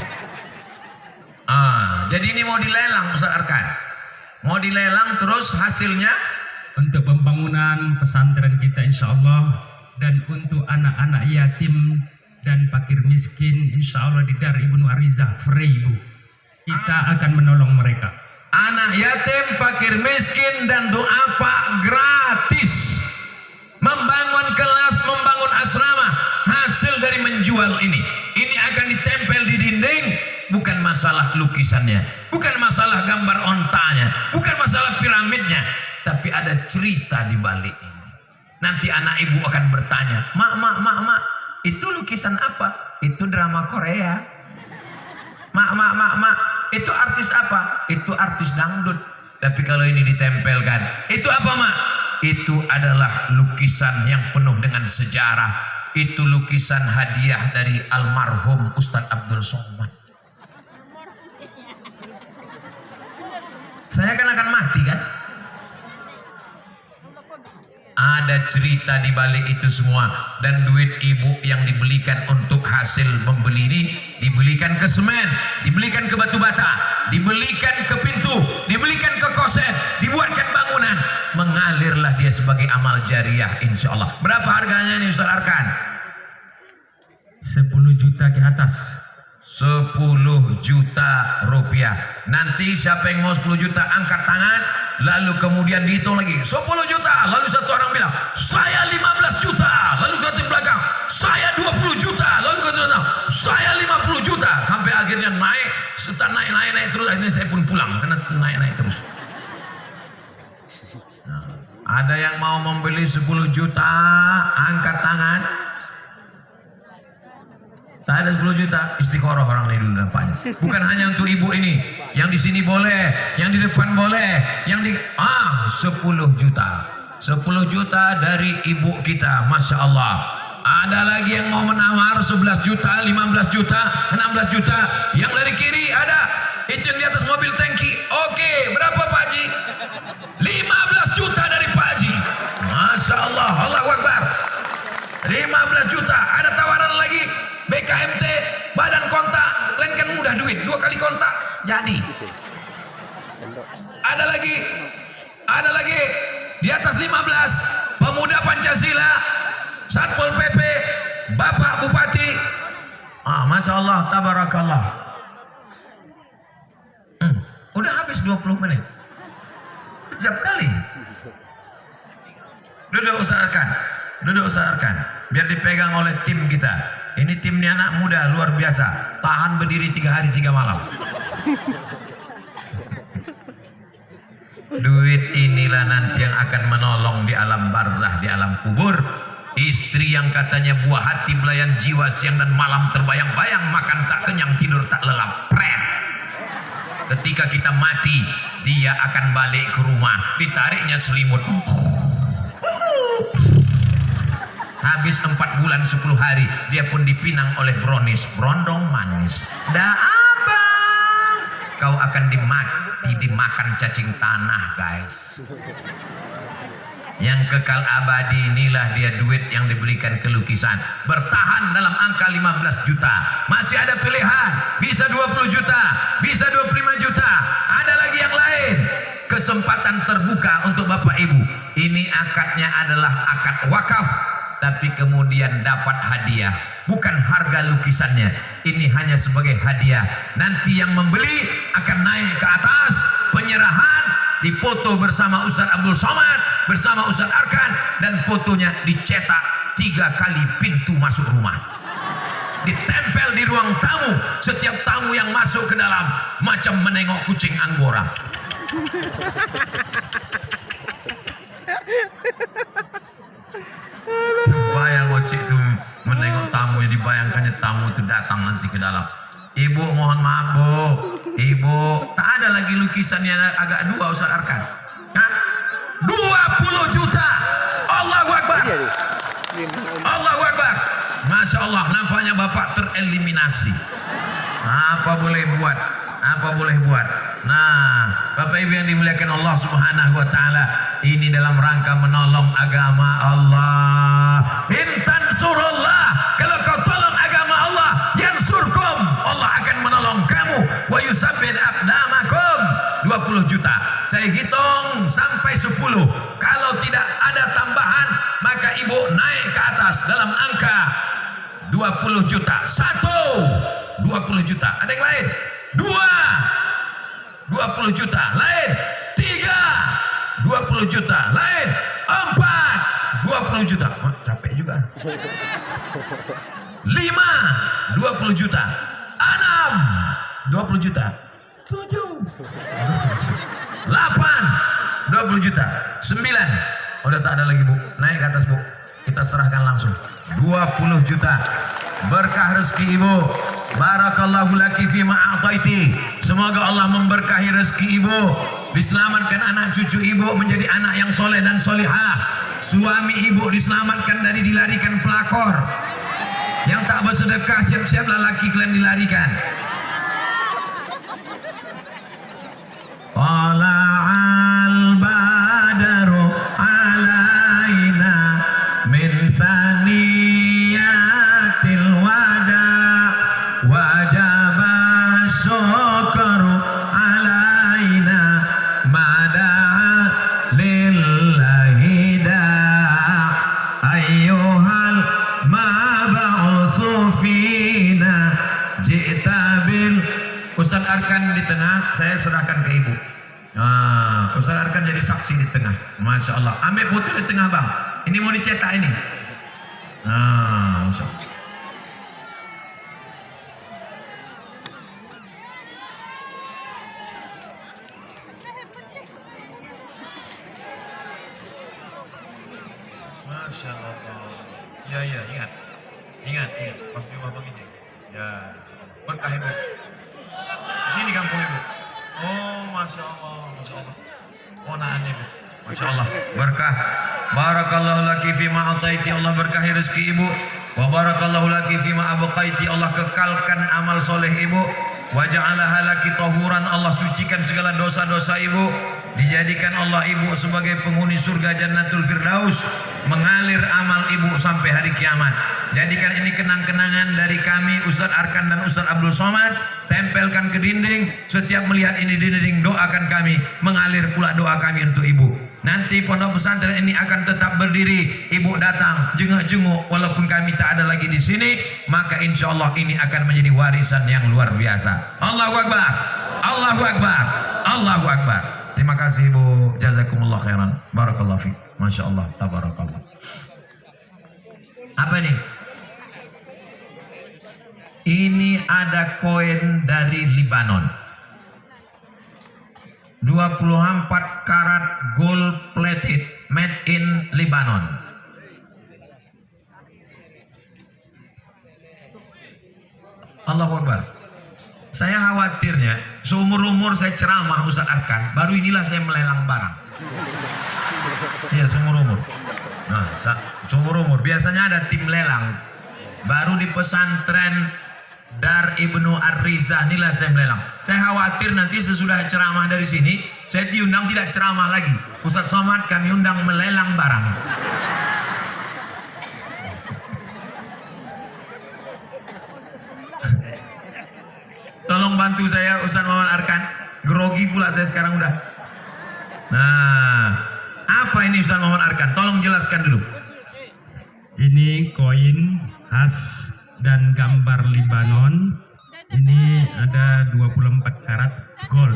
Jadi ini mau dilelang Ustadz Arkan. Mau dilelang, terus hasilnya untuk pembangunan pesantren kita insya Allah, dan untuk anak-anak yatim dan fakir miskin insya Allah di Dar Ibnu Ariza free Bu. Kita akan menolong mereka. Anak yatim, fakir miskin dan duafa gratis. masalah lukisannya, bukan masalah gambar ontanya, bukan masalah piramidnya, tapi ada cerita di balik ini. Nanti anak ibu akan bertanya, mak, itu lukisan apa? Itu drama Korea. Mak, itu artis apa? Itu artis dangdut. Tapi kalau ini ditempelkan, itu apa mak? Itu adalah lukisan yang penuh dengan sejarah. Itu lukisan hadiah dari almarhum Ustadz Abdul Somad. Saya kan akan mati kan? Ada cerita di balik itu semua, dan duit ibu yang dibelikan untuk hasil membeli ini dibelikan ke semen, dibelikan ke batu bata, dibelikan ke pintu, dibelikan ke koset, dibuatkan bangunan, mengalirlah dia sebagai amal jariah insya Allah. Berapa harganya nih Ustaz Arkan? 10 juta ke atas. 10 juta rupiah. Nanti siapa yang mau 10 juta angkat tangan, lalu kemudian dihitung lagi 10 juta, lalu satu orang bilang saya 15 juta, lalu ke belakang saya 20 juta, lalu ke belakang saya 50 juta, sampai akhirnya naik, setelah naik terus. Akhirnya saya pun pulang karena naik terus. Nah, ada yang mau membeli 10 juta, angkat tangan. Tak ada 10 juta, istiqoroh orang ini dulu nampaknya. Bukan hanya untuk ibu ini, yang di sini boleh, yang di depan boleh, yang di 10 juta. 10 juta dari ibu kita, Masya Allah. Ada lagi yang mau menawar 11 juta, 15 juta, 16 juta. Yang dari kiri ada, itu yang di atas mobil tangki. Oke, berapa Pak Haji? 15 juta dari Pak Haji. Masya Allah, Allahu Akbar. 15 juta, ada tawaran lagi. BKMT, badan kontak, lain kan mudah duit, 2 kali kontak jadi. Ada lagi di atas 15, pemuda Pancasila, Satpol PP, Bapak Bupati. Masya Allah, tabarakallah. Udah habis 20 menit. Kejap kali. Duduk usahakan, biar dipegang oleh tim kita. Ini tim ini anak muda luar biasa, tahan berdiri 3 hari 3 malam. Duit inilah nanti yang akan menolong di alam barzah, di alam kubur. Istri yang katanya buah hati, belayan jiwa, siang dan malam terbayang-bayang, makan tak kenyang, tidur tak lelap. Pret. Ketika kita mati, dia akan balik ke rumah, ditariknya selimut. Habis 4 bulan 10 hari, dia pun dipinang oleh brownies, brondong manis. Dah abang, kau akan dimakan cacing tanah, guys. Yang kekal abadi inilah dia duit yang diberikan ke lukisan. Bertahan dalam angka 15 juta. Masih ada pilihan, bisa 20 juta, bisa 25 juta. Ada lagi yang lain. Kesempatan terbuka untuk Bapak Ibu. Ini akadnya adalah akad wakaf, tapi kemudian dapat hadiah, bukan harga lukisannya. Ini hanya sebagai hadiah. Nanti yang membeli akan naik ke atas, penyerahan, dipoto bersama Ustadz Abdul Somad, bersama Ustadz Arkan, dan fotonya dicetak 3 kali pintu masuk rumah, ditempel di ruang tamu. Setiap tamu yang masuk ke dalam macam menengok kucing Anggora. Bayang Ocik itu menengok tamu, yang dibayangkannya tamu itu datang nanti ke dalam. Ibu mohon maaf Bu, Ibu tak ada lagi lukisannya agak dua Ustaz Arkan. 20 juta. Allahu Akbar. Allahu Akbar. Masya Allah, nampaknya Bapak tereliminasi. Apa boleh buat? Apa boleh buat? Nah, Bapak Ibu yang dimuliakan Allah Subhanahu wa taala, ini dalam rangka menolong agama Allah. Intan surullah, kalau kau tolong agama Allah, yansurkum, Allah akan menolong kamu. Wa yusabbit aqdamakum. 20 juta. Saya hitung sampai 10. Kalau tidak ada tambahan, maka Ibu naik ke atas dalam angka 20 juta. 1, 20 juta. Ada yang lain? 2, 20 juta. Lain 3, 20 juta. Lain 4, 20 juta. Capek juga. 5, 20 juta. 6, 20 juta. 7. 8. 20 juta. 9. Udah tak ada lagi Bu. Naik ke atas Bu. Kita serahkan langsung. 20 juta. Berkah rezeki Ibu. Barakallahu laki fima a'taiti. Semoga Allah memberkahi rezeki Ibu. Diselamatkan anak cucu Ibu menjadi anak yang soleh dan solihah. Suami Ibu diselamatkan dari dilarikan pelakor. Yang tak bersedekah, siap-siaplah laki kalian dilarikan. Tala'al badaru alaina min saniyatil wada wajaba syukaru alaina mada'a lillahi da'a ayyuhal mab'usu fina ji'ta bil. Ustaz Arkan di tengah, saya serahkan ke Ibu. Nah, Ustaz Arkan jadi saksi di tengah. Masya Allah. Ambil foto di tengah Bang. Ini mau dicetak ini. Nah, Masya Allah. Masya Allah. Ya, ingat. Ingat. Pas di rumah begini. Ya, berkah Ibu. Sini kampung Ibu. Oh, Masya Allah. Ponaan Ibu. Masya Allah. Berkah. Barakallahu laki fima ataiti. Allah berkahi rezeki Ibu. Wa barakallahu laki fima abqaiti. Allah kekalkan amal soleh Ibu. Wa ja'alaha laki tahuran. Allah sucikan segala dosa-dosa Ibu. Dijadikan Allah Ibu sebagai penghuni surga Jannatul Firdaus. Mengalir amal Ibu sampai hari kiamat. Jadikan ini kenang-kenangan dari kami Ustaz Arkan dan Ustaz Abdul Somad. Tempelkan ke dinding. Setiap melihat ini di dinding, doakan kami. Mengalir pula doa kami untuk Ibu. Nanti pondok pesantren ini akan tetap berdiri. Ibu datang jenguk-jenguk walaupun kami tak ada lagi di sini, maka insya Allah ini akan menjadi warisan yang luar biasa. Allahu Akbar. Allahu Akbar. Allahu Akbar. Terima kasih Ibu. Jazakumullah khairan. Barakallahu fiik. Masya Allah. Tabarakallah. Apa ini? Ini ada koin dari Libanon. 24 karat gold plated made in Lebanon. Allahu Akbar. Saya khawatirnya seumur-umur saya ceramah Ustaz Arkan, baru inilah saya melelang barang. Iya, seumur-umur. Nah, seumur-umur biasanya ada tim lelang. Baru di pesantren Dar Ibnu Ar-Rizah inilah saya melelang. Saya khawatir nanti sesudah ceramah dari sini, saya diundang tidak ceramah lagi. Ustaz Somad kami undang melelang barang. Tolong bantu saya Ustaz Muhammad Arkan. Grogi pula saya sekarang udah. Nah, apa ini Ustaz Muhammad Arkan? Tolong jelaskan dulu. Ini koin khas dan gambar Libanon. Ini ada 24 karat gold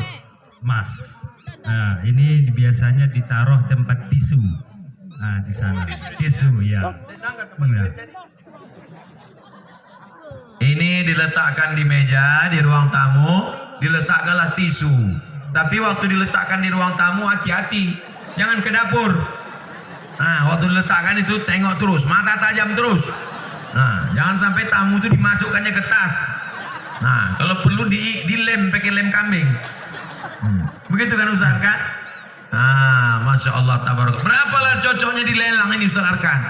emas. Nah, ini biasanya ditaruh tempat tisu. Nah, di sana tisu ya. Ini diletakkan di meja di ruang tamu, diletakkanlah tisu. Tapi waktu diletakkan di ruang tamu hati-hati, jangan ke dapur. Nah, waktu diletakkan itu tengok terus, mata tajam terus. Nah, jangan sampai tamu itu dimasukkannya ke tas. Nah, kalau perlu dilem pakai lem kambing. Begitu kan Ustaz Arkan? Nah, Masya Allah tabarak. Berapa lah cocoknya dilelang ini Ustaz Arkan?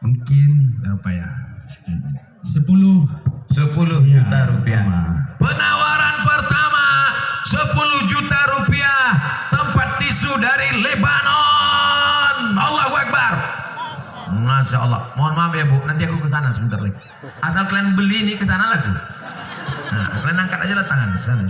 Mungkin berapa ya? 10 juta rupiah. Sama. Penawaran pertama 10 juta rupiah, tempat tisu dari Lebanon. Allahu Akbar. Masya Allah. Mohon maaf ya Bu, nanti aku kesana sebentar lagi. Asal kalian beli ini kesana lagi. Nah, kalian angkat aja lah tangan kesana.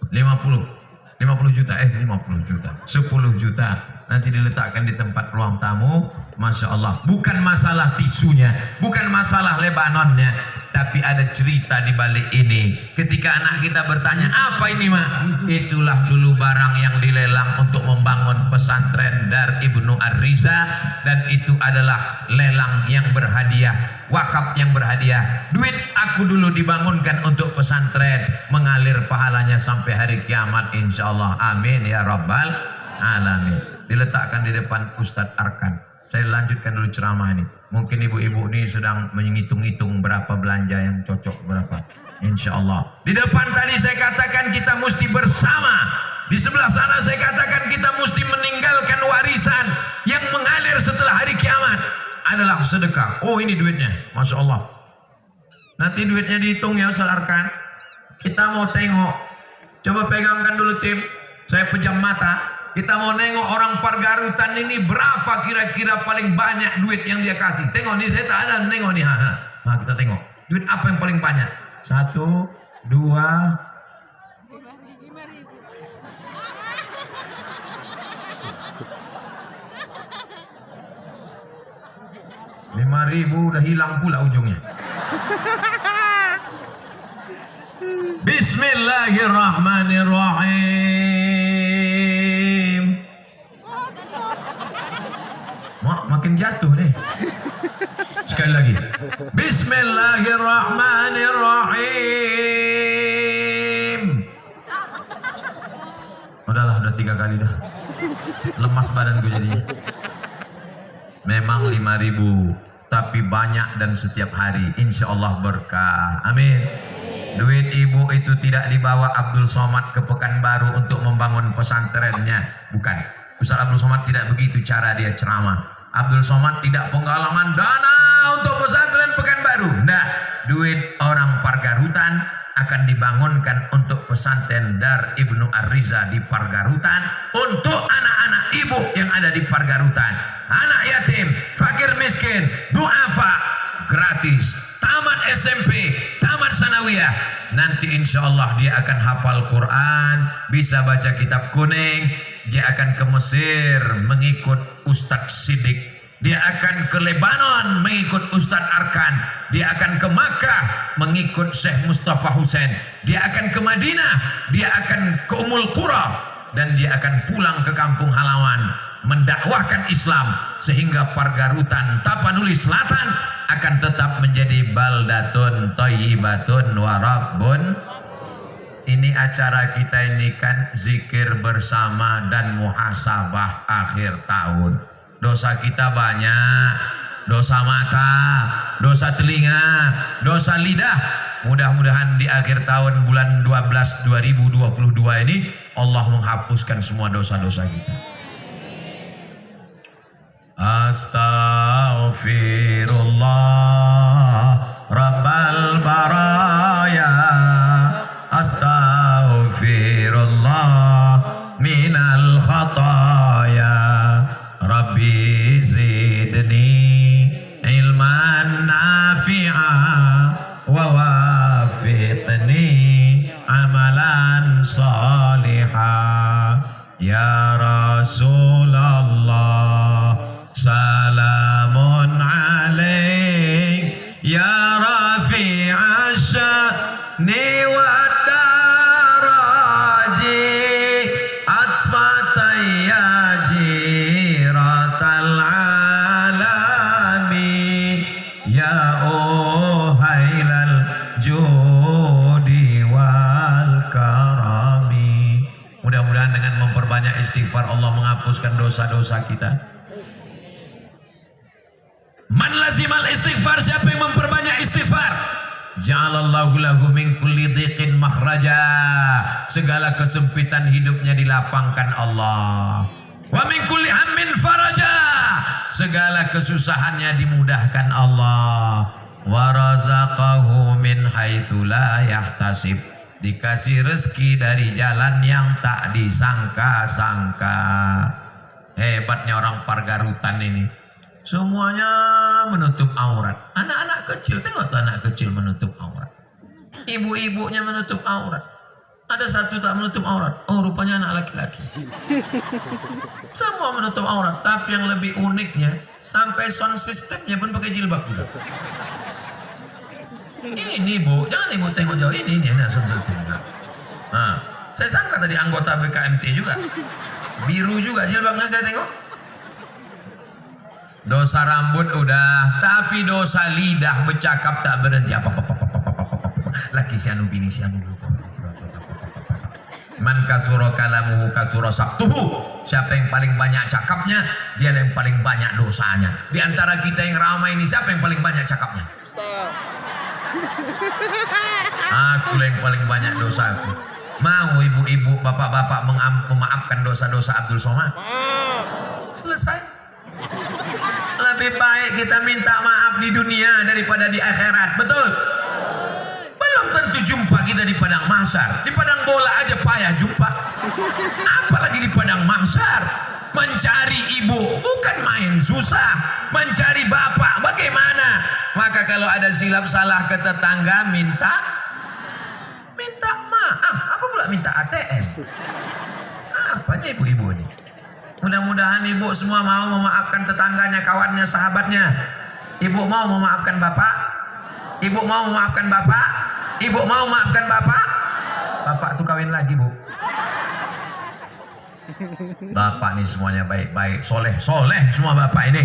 50 juta, 50 juta, 10 juta nanti diletakkan di tempat ruang tamu. Masya Allah, bukan masalah tisunya, bukan masalah Lebanonnya, tapi ada cerita di balik ini. Ketika anak kita bertanya, apa ini Mak? Itulah dulu barang yang dilelang untuk membangun pesantren. pesantren Dar Ibnu Ar-Riza, dan itu adalah lelang yang berhadiah, wakaf yang berhadiah. Duit aku dulu dibangunkan untuk pesantren, mengalir pahalanya sampai hari kiamat insyaallah. Amin ya rabbal alamin. Diletakkan di depan Ustadz Arkan. Saya lanjutkan dulu ceramah ini. Mungkin ibu-ibu ini sedang menghitung-hitung berapa belanja yang cocok berapa. Insyaallah. Di depan tadi saya katakan kita mesti bersama. Di sebelah sana saya katakan kita mesti meninggalkan warisan yang mengalir setelah hari kiamat adalah sedekah. Oh, ini duitnya, masya Allah. Nanti duitnya dihitung ya, sadarkan. Kita mau tengok. Coba pegangkan dulu tim. Saya pejam mata. Kita mau nengok orang Pargarutan ini berapa kira-kira paling banyak duit yang dia kasih. Tengok nih, saya tak ada nengok nih. Nah, kita tengok. Duit apa yang paling banyak? 1, 2, 5.000 udah hilang pula ujungnya. Bismillahirrahmanirrahim. Makin jatuh nih. Sekali lagi. Bismillahirrahmanirrahim. Udahlah, udah 3 kali dah. Lemas badanku jadinya. Memang 5.000, tapi banyak dan setiap hari. Insya Allah berkah. Amin. Duit ibu itu tidak dibawa Abdul Somad ke Pekanbaru untuk membangun pesantrennya. Bukan. Ustaz Abdul Somad tidak begitu cara dia ceramah. Abdul Somad tidak penggalangan dana untuk pesantren Pekanbaru. Nah, duit orang Pargarutan akan dibangunkan untuk pesantren Dar Ibnu Ar-Riza di Pargarutan untuk anak-anak ibu yang ada di Pargarutan, anak yatim, fakir miskin, duafa, gratis, tamat SMP, tamat sanawiyah. Nanti insya Allah dia akan hafal Quran, bisa baca kitab kuning, dia akan ke Mesir mengikut Ustadz Sidik, dia akan ke Lebanon mengikut Ustadz Arkan, dia akan ke Makkah mengikut Syekh Mustafa Hussein, dia akan ke Madinah, dia akan ke Ummul Qura, dan dia akan pulang ke kampung halaman mendakwahkan Islam sehingga Pargarutan Tapanuli Selatan akan tetap menjadi baldatun thayyibatun wa rabbun. Ini acara kita ini kan zikir bersama dan muhasabah akhir tahun. Dosa kita banyak, dosa mata, dosa telinga, dosa lidah. Mudah-mudahan di akhir tahun bulan 12 2022 ini Allah menghapuskan semua dosa-dosa kita. Astaghfirullah Rabbal baraya, astaghfirullah minal khataya, Rabbi zidni ilman nafi'a wa wafiqni amalan salihah. Ya Rasulullah salamun alaik, ya rafi'a sya'ni wa daraji, atfatan ya jiratal alami, ya uhailal judi wal karami. Mudah-mudahan dengan memperbanyak istighfar Allah menghapuskan dosa-dosa kita. Man lazimal istighfar, siapa yang memperbanyak istighfar, ja'alallahu lahu min kulli dhiqin makhraja, segala kesempitan hidupnya dilapangkan Allah. Wa min kulli hammin faraja, segala kesusahannya dimudahkan Allah. Wa razaqahu min haitsu la yahtasib, dikasih rezeki dari jalan yang tak disangka-sangka. Hebatnya orang Pargarutan ini. Semuanya menutup aurat. Anak-anak kecil, tengok tuh anak kecil menutup aurat. Ibu-ibunya menutup aurat. Ada satu tak menutup aurat. Oh, rupanya anak laki-laki. Semua menutup aurat. Tapi yang lebih uniknya, sampai sound systemnya pun pakai jilbab juga. Ini bu, jangan ibu tengok jauh. Ini sound systemnya. Nah, saya sangka tadi anggota BKMT juga. Biru juga jilbabnya saya tengok. Dosa rambut udah, tapi dosa lidah bercakap tak berhenti. Laki si anu bini si anu. Man kasura kalamuhu kasura sabtuhu. Siapa yang paling banyak cakapnya, dia yang paling banyak dosanya. Di antara kita yang ramai ini, siapa yang paling banyak cakapnya? Aku yang paling banyak dosaku. Mau ibu-ibu, bapak-bapak memaafkan dosa-dosa Abdul Somad? Selesai. Lebih baik kita minta maaf di dunia daripada di akhirat. Betul? Belum tentu jumpa kita di padang mahsyar. Di padang bola aja payah jumpa, apalagi di padang mahsyar. Mencari ibu bukan main, susah. Mencari bapak bagaimana? Maka kalau ada silap salah ke tetangga, minta maaf. Apa pula minta ATM? Apanya ibu-ibu ini? Mudah-mudahan ibu semua mau memaafkan tetangganya, kawannya, sahabatnya. Ibu mau memaafkan bapak? Ibu mau memaafkan bapak? Ibu mau memaafkan bapak? Bapak tuh kawin lagi, Bu. Bapak nih semuanya baik-baik, soleh semua bapak ini.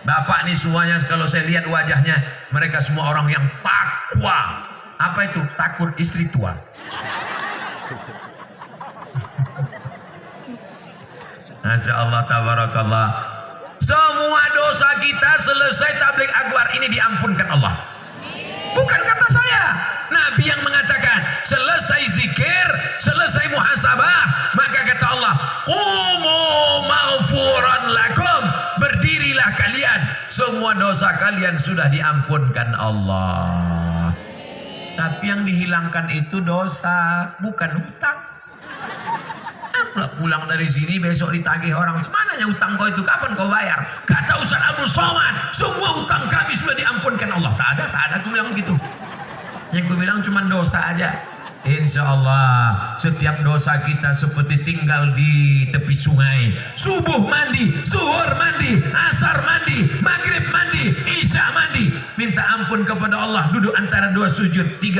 Bapak nih semuanya kalau saya lihat wajahnya, mereka semua orang yang takwa. Apa itu? Takut istri tua. Masya Allah, tabarakallah. Semua dosa kita selesai tabligh akbar ini diampunkan Allah. Bukan kata saya. Nabi yang mengatakan, selesai zikir, selesai muhasabah, maka kata Allah, qumu maghfuran lakum, berdirilah kalian, semua dosa kalian sudah diampunkan Allah. Tapi yang dihilangkan itu dosa, bukan hutang. Pulang dari sini besok ditagih orang, semananya utang kau itu, kapan kau bayar? Kata Ustaz Abdul Somad, semua utang kami sudah diampunkan Allah. Tak ada aku bilang begitu. Yang aku bilang cuma dosa aja. Insya Allah setiap dosa kita seperti tinggal di tepi sungai. Subuh mandi, zuhur mandi, asar mandi, maghrib mandi, isya mandi. Minta ampun kepada Allah, duduk antara dua sujud 8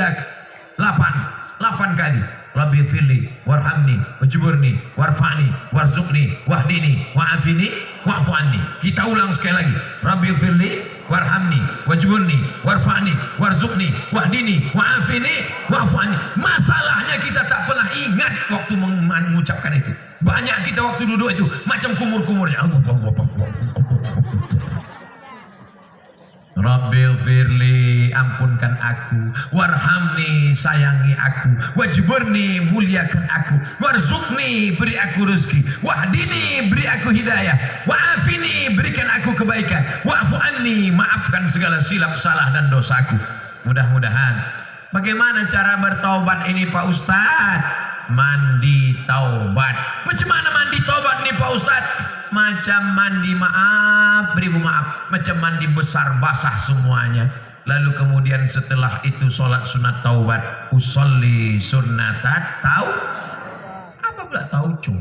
kali. Rabbi firli warhamni wajburni warfa'ni warzuqni wahdini wa'afini wa'fu anni. Kita ulang sekali lagi. Rabbi firli warhamni wajburni warfa'ni warzuqni wahdini wa'afini wa'fu anni. Masalahnya kita tak pernah ingat waktu mengucapkan itu. Banyak kita waktu duduk itu macam kumur-kumurnya. Rabbil firli, ampunkan aku, warhamni, sayangi aku, wajburni, muliakan aku, warzukni, beri aku rezeki, wahdini, beri aku hidayah, wa'afini, berikan aku kebaikan, wa'fu anni, maafkan segala silap salah dan dosaku. Mudah-mudahan. Bagaimana cara bertaubat ini Pak Ustadz? Mandi taubat. Macam mana mandi taubat nih Pak Ustadz? Macam mandi maaf, beribu maaf, macam mandi besar basah semuanya. Lalu kemudian setelah itu sholat sunat taubat, usolli sunnatat apa pula taucu?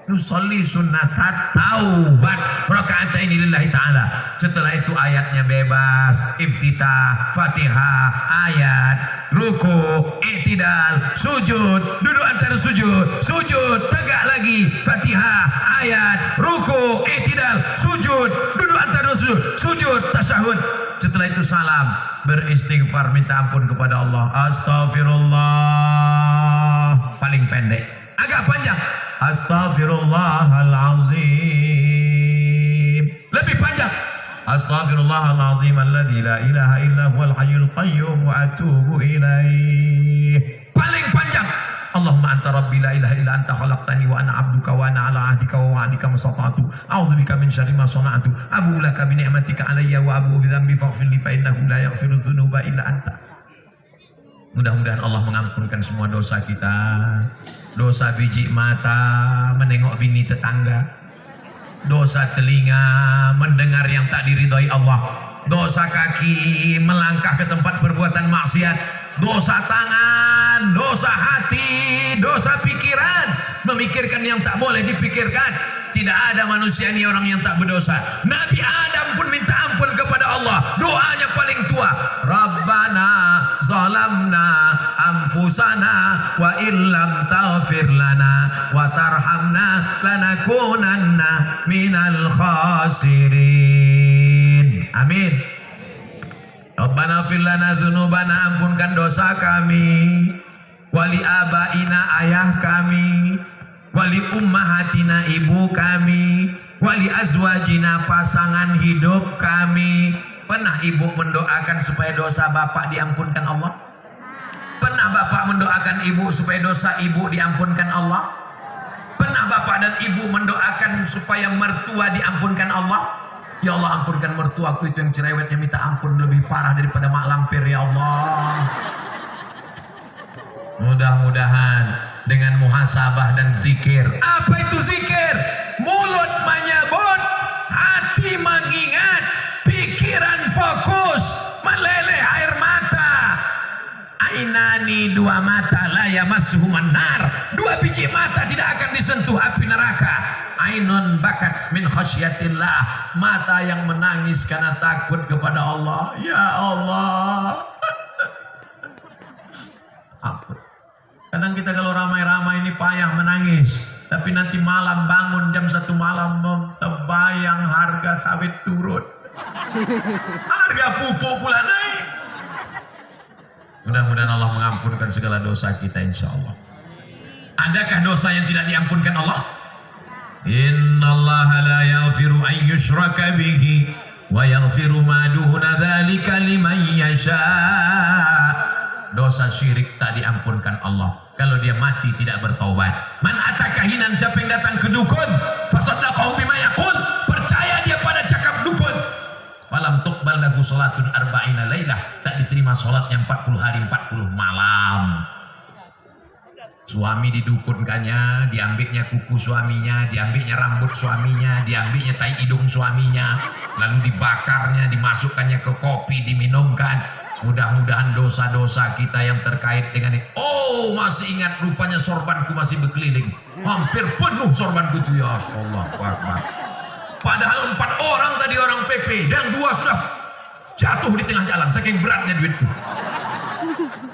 Nusolli sunnatat taubat raka'ataini lillahi ta'ala. Setelah itu ayatnya bebas, iftitah, fatihah, ayat, ruku, i'tidal, sujud, duduk antara sujud, tegak lagi, fatihah, ayat, ruku, i'tidal, sujud, duduk antara sujud, tasyahud. Setelah itu salam, beristighfar, minta ampun kepada Allah. Astaghfirullah, paling pendek. Agak panjang, astaghfirullahalazim. Lebih panjang, astaghfirullahalazim alladzi la ilaha illa huwal hayyul qayyum wa atubu ilaih. Paling panjang, Allahumma anta rabbi la ilaha illa anta khalaqtani wa ana abduka wa ana ala ahdika wa wa'dika masata'tu a'udzubika min syarri ma sana'tu abu'u laka bi ni'matika alayya wa abu'u bi dhanbi faghfir li fa innahu la yaghfiru dzunuba illa anta. Mudah-mudahan Allah mengampunkan semua dosa kita. Dosa biji mata menengok bini tetangga, dosa telinga mendengar yang tak diridhoi Allah, dosa kaki melangkah ke tempat perbuatan maksiat, dosa tangan, dosa hati, dosa pikiran memikirkan yang tak boleh dipikirkan. Tidak ada manusia ini orang yang tak berdosa. Nabi Adam pun minta ampun kepada Allah. Doanya paling tua, Rabbana zalamna anfusana wa illam taghfir lana wa tarhamna lanakunanna minal khasirin. Amin. Rabbana fir lana dzunubana, ampunkan dosa kami, wali abaina, ayah kami, wali ummahatina, ibu kami, wali azwajina, pasangan hidup kami. Pernah ibu mendoakan supaya dosa bapak diampunkan Allah? Pernah bapak mendoakan ibu supaya dosa ibu diampunkan Allah? Pernah bapak dan ibu mendoakan supaya mertua diampunkan Allah? Ya Allah, ampunkan mertuaku itu yang cerewetnya minta ampun lebih parah daripada mak lampir, ya Allah. Mudah-mudahan dengan muhasabah dan zikir. Apa itu zikir? Mulut menyebut, hati mengingat, pikiran fokus, meleleh air mata. Ainani, dua mata, la yamassuhuman nar, dua biji mata tidak akan disentuh api neraka. Ainun bakat min khasyatillah, mata yang menangis karena takut kepada Allah. Ya Allah. Ampun. Kadang kita kalau ramai-ramai ini payah menangis, tapi nanti malam bangun jam 1 malam terbayang harga sawit turun, harga pupuk pula naik. Mudah-mudahan Allah mengampunkan segala dosa kita, insya Allah. Adakah dosa yang tidak diampunkan Allah? Innallaha la yaghfiru an yushraka bihi wa yaghfiru ma duna dzalika liman yasha. Dosa syirik tak diampunkan Allah kalau dia mati tidak bertaubat. Man atakahinan, siapa yang datang ke dukun, fasaddaqahu bima yaqul, percaya dia pada cakap dukun, falam tuqbal lahu salatun arba'ina lailah, tak diterima salatnya 40 hari 40 malam. Suami didukunkannya, diambilnya kuku suaminya, diambilnya rambut suaminya, diambilnya tai hidung suaminya, lalu dibakarnya, dimasukkannya ke kopi, diminumkan. Mudah-mudahan dosa-dosa kita yang terkait dengan ini. Oh, masih ingat, rupanya sorbanku masih berkeliling, hampir penuh sorbanku itu, ya Allah Akbar. Padahal 4 orang tadi orang PP dan 2 sudah jatuh di tengah jalan saking beratnya duit itu.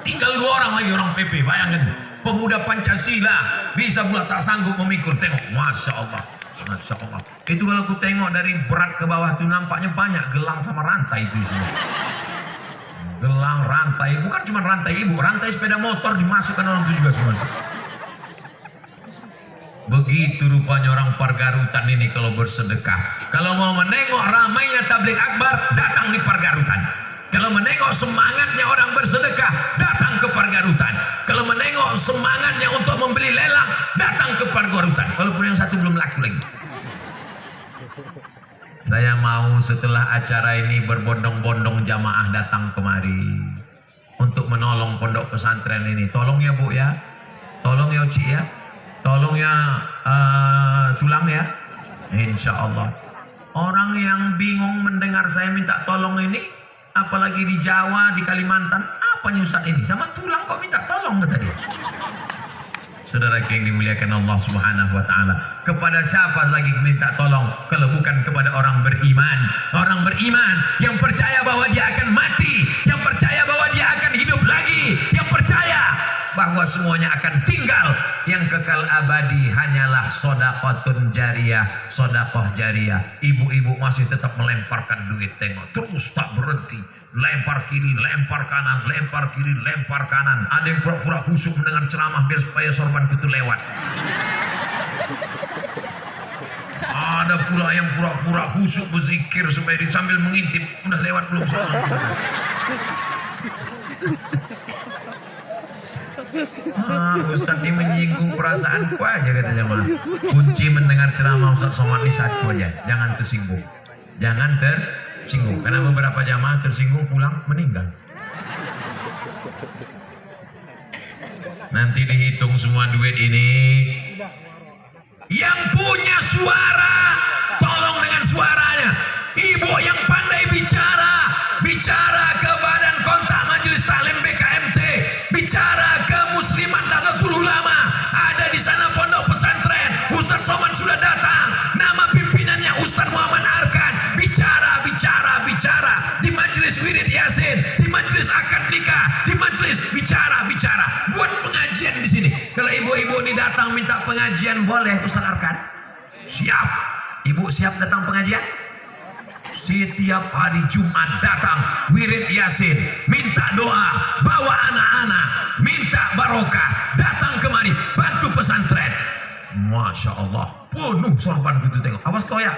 Tinggal 2 orang lagi orang PP, bayangkan. Pemuda Pancasila bisa pula tak sanggup memikul. Tengok, Masya Allah, Masya Allah. Itu kalau aku tengok dari berat ke bawah itu nampaknya banyak gelang sama rantai itu isinya. Gelang, rantai, bukan cuma rantai ibu, rantai sepeda motor dimasukkan orang itu juga semua. Begitu rupanya orang Pargarutan ini kalau bersedekah. Kalau mau menengok ramainya tabligh akbar, datang di Pargarutan. Kalau menengok semangatnya orang bersedekah, datang ke Pargarutan. Kalau menengok semangatnya untuk membeli lelang, datang ke Pargarutan. Walaupun yang satu belum laku lagi. Saya mau setelah acara ini berbondong-bondong jamaah datang kemari untuk menolong pondok pesantren ini. Tolong ya Bu ya, tolong ya Uci ya, tolong ya Tulang ya, insya Allah. Orang yang bingung mendengar saya minta tolong ini, apalagi di Jawa, di Kalimantan, apa Ustaz ini? Sama Tulang kok minta tolong, kata dia. Saudara yang dimuliakan Allah Subhanahu wa taala, kepada siapa lagi minta tolong kalau bukan kepada orang beriman? Orang beriman yang percaya bahwa dia akan mati, yang percaya bahwa dia akan hidup lagi, yang percaya bahwa semuanya akan tinggal. Yang kekal abadi hanyalah sedekahun jariyah, sedekah jariyah. Ibu-ibu masih tetap melemparkan duit, tengok terus tak berhenti, lempar kiri, lempar kanan, lempar kiri, lempar kanan. Ada yang pura-pura khusyuk mendengar ceramah biar supaya sorban itu lewat. Ada pula yang pura-pura khusyuk berzikir supaya sambil mengintip, udah lewat belum sorban. Ustaz ini menyinggung perasaanku aja, kata jemaah. Kunci mendengar ceramah Ustaz Somad ini satu aja, jangan tersinggung. Jangan tersinggung, karena beberapa jamaah tersinggung pulang meninggal. Nanti dihitung semua duit ini. Yang punya suara, tolong dengan suaranya. Ibu yang pandai bicara, bicara ke Badan Kontak Majelis Taklim BKMT, bicara ke Muslimat Nahdlatul Ulama, ada di sana pondok pesantren. Ustaz Somad sudah datang, nama pimpinannya Ustaz Muhammad Arkan. Bicara, bicara, bicara di majelis wirid Yasin, di majelis akad nikah, di majelis bicara, bicara. datang minta pengajian boleh Ustaz Arkan? Siap. Ibu siap datang pengajian? Setiap hari Jumat datang, wirid Yasin, minta doa, bawa anak-anak, minta barokah, datang kemari, bantu pesantren. Masya Allah, penuh sorban gitu tengok. Awas kau ya.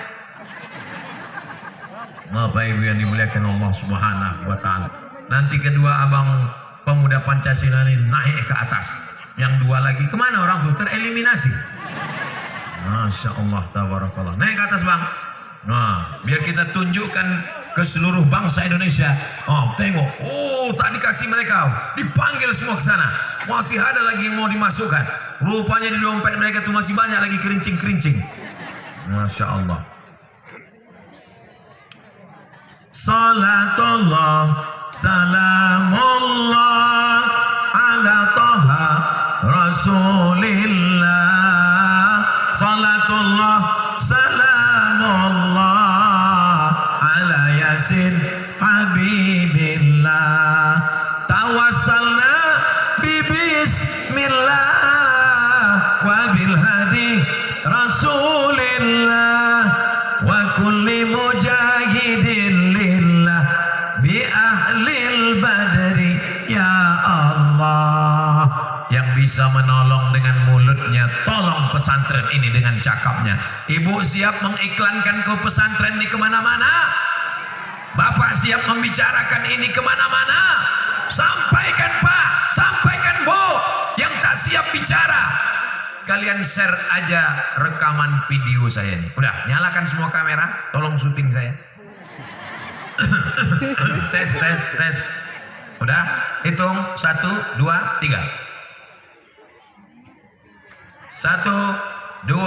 Bapak Ibu yang dimuliakan Allah Subhanahu wa Ta'ala. Nanti kedua abang pemuda Pancasila ini naik ke atas. Yang dua lagi kemana orang tuh? Tereliminasi. Masya Allah, tabarakallah. Naik ke atas bang. Nah, biar kita tunjukkan ke seluruh bangsa Indonesia. Oh, tengok. Oh, tak dikasih mereka. Dipanggil semua ke sana. Masih ada lagi yang mau dimasukkan. Rupanya di dompet mereka tuh masih banyak lagi kerincing-kerincing. Masya Allah. Salatullah, salamullah ala taha rasulillah. Salatullah, salamullah ala yasin habibillah. Tawassalna bismillah wa bil hadi rasulillah wa kulli mujahidin lillah bi ahlil badri ya Allah. Yang bisa menolong dengan mulutnya, tolong pesantren ini dengan cakapnya. Ibu siap mengiklankan ke pesantren di kemana-mana? Bapak siap membicarakan ini kemana-mana? Sampaikan Pak, sampaikan Bu. Yang tak siap bicara, kalian share aja rekaman video saya ini. Udah, nyalakan semua kamera, tolong syuting saya. tes. Udah, hitung 1, 2, 3. 1, 2, 3.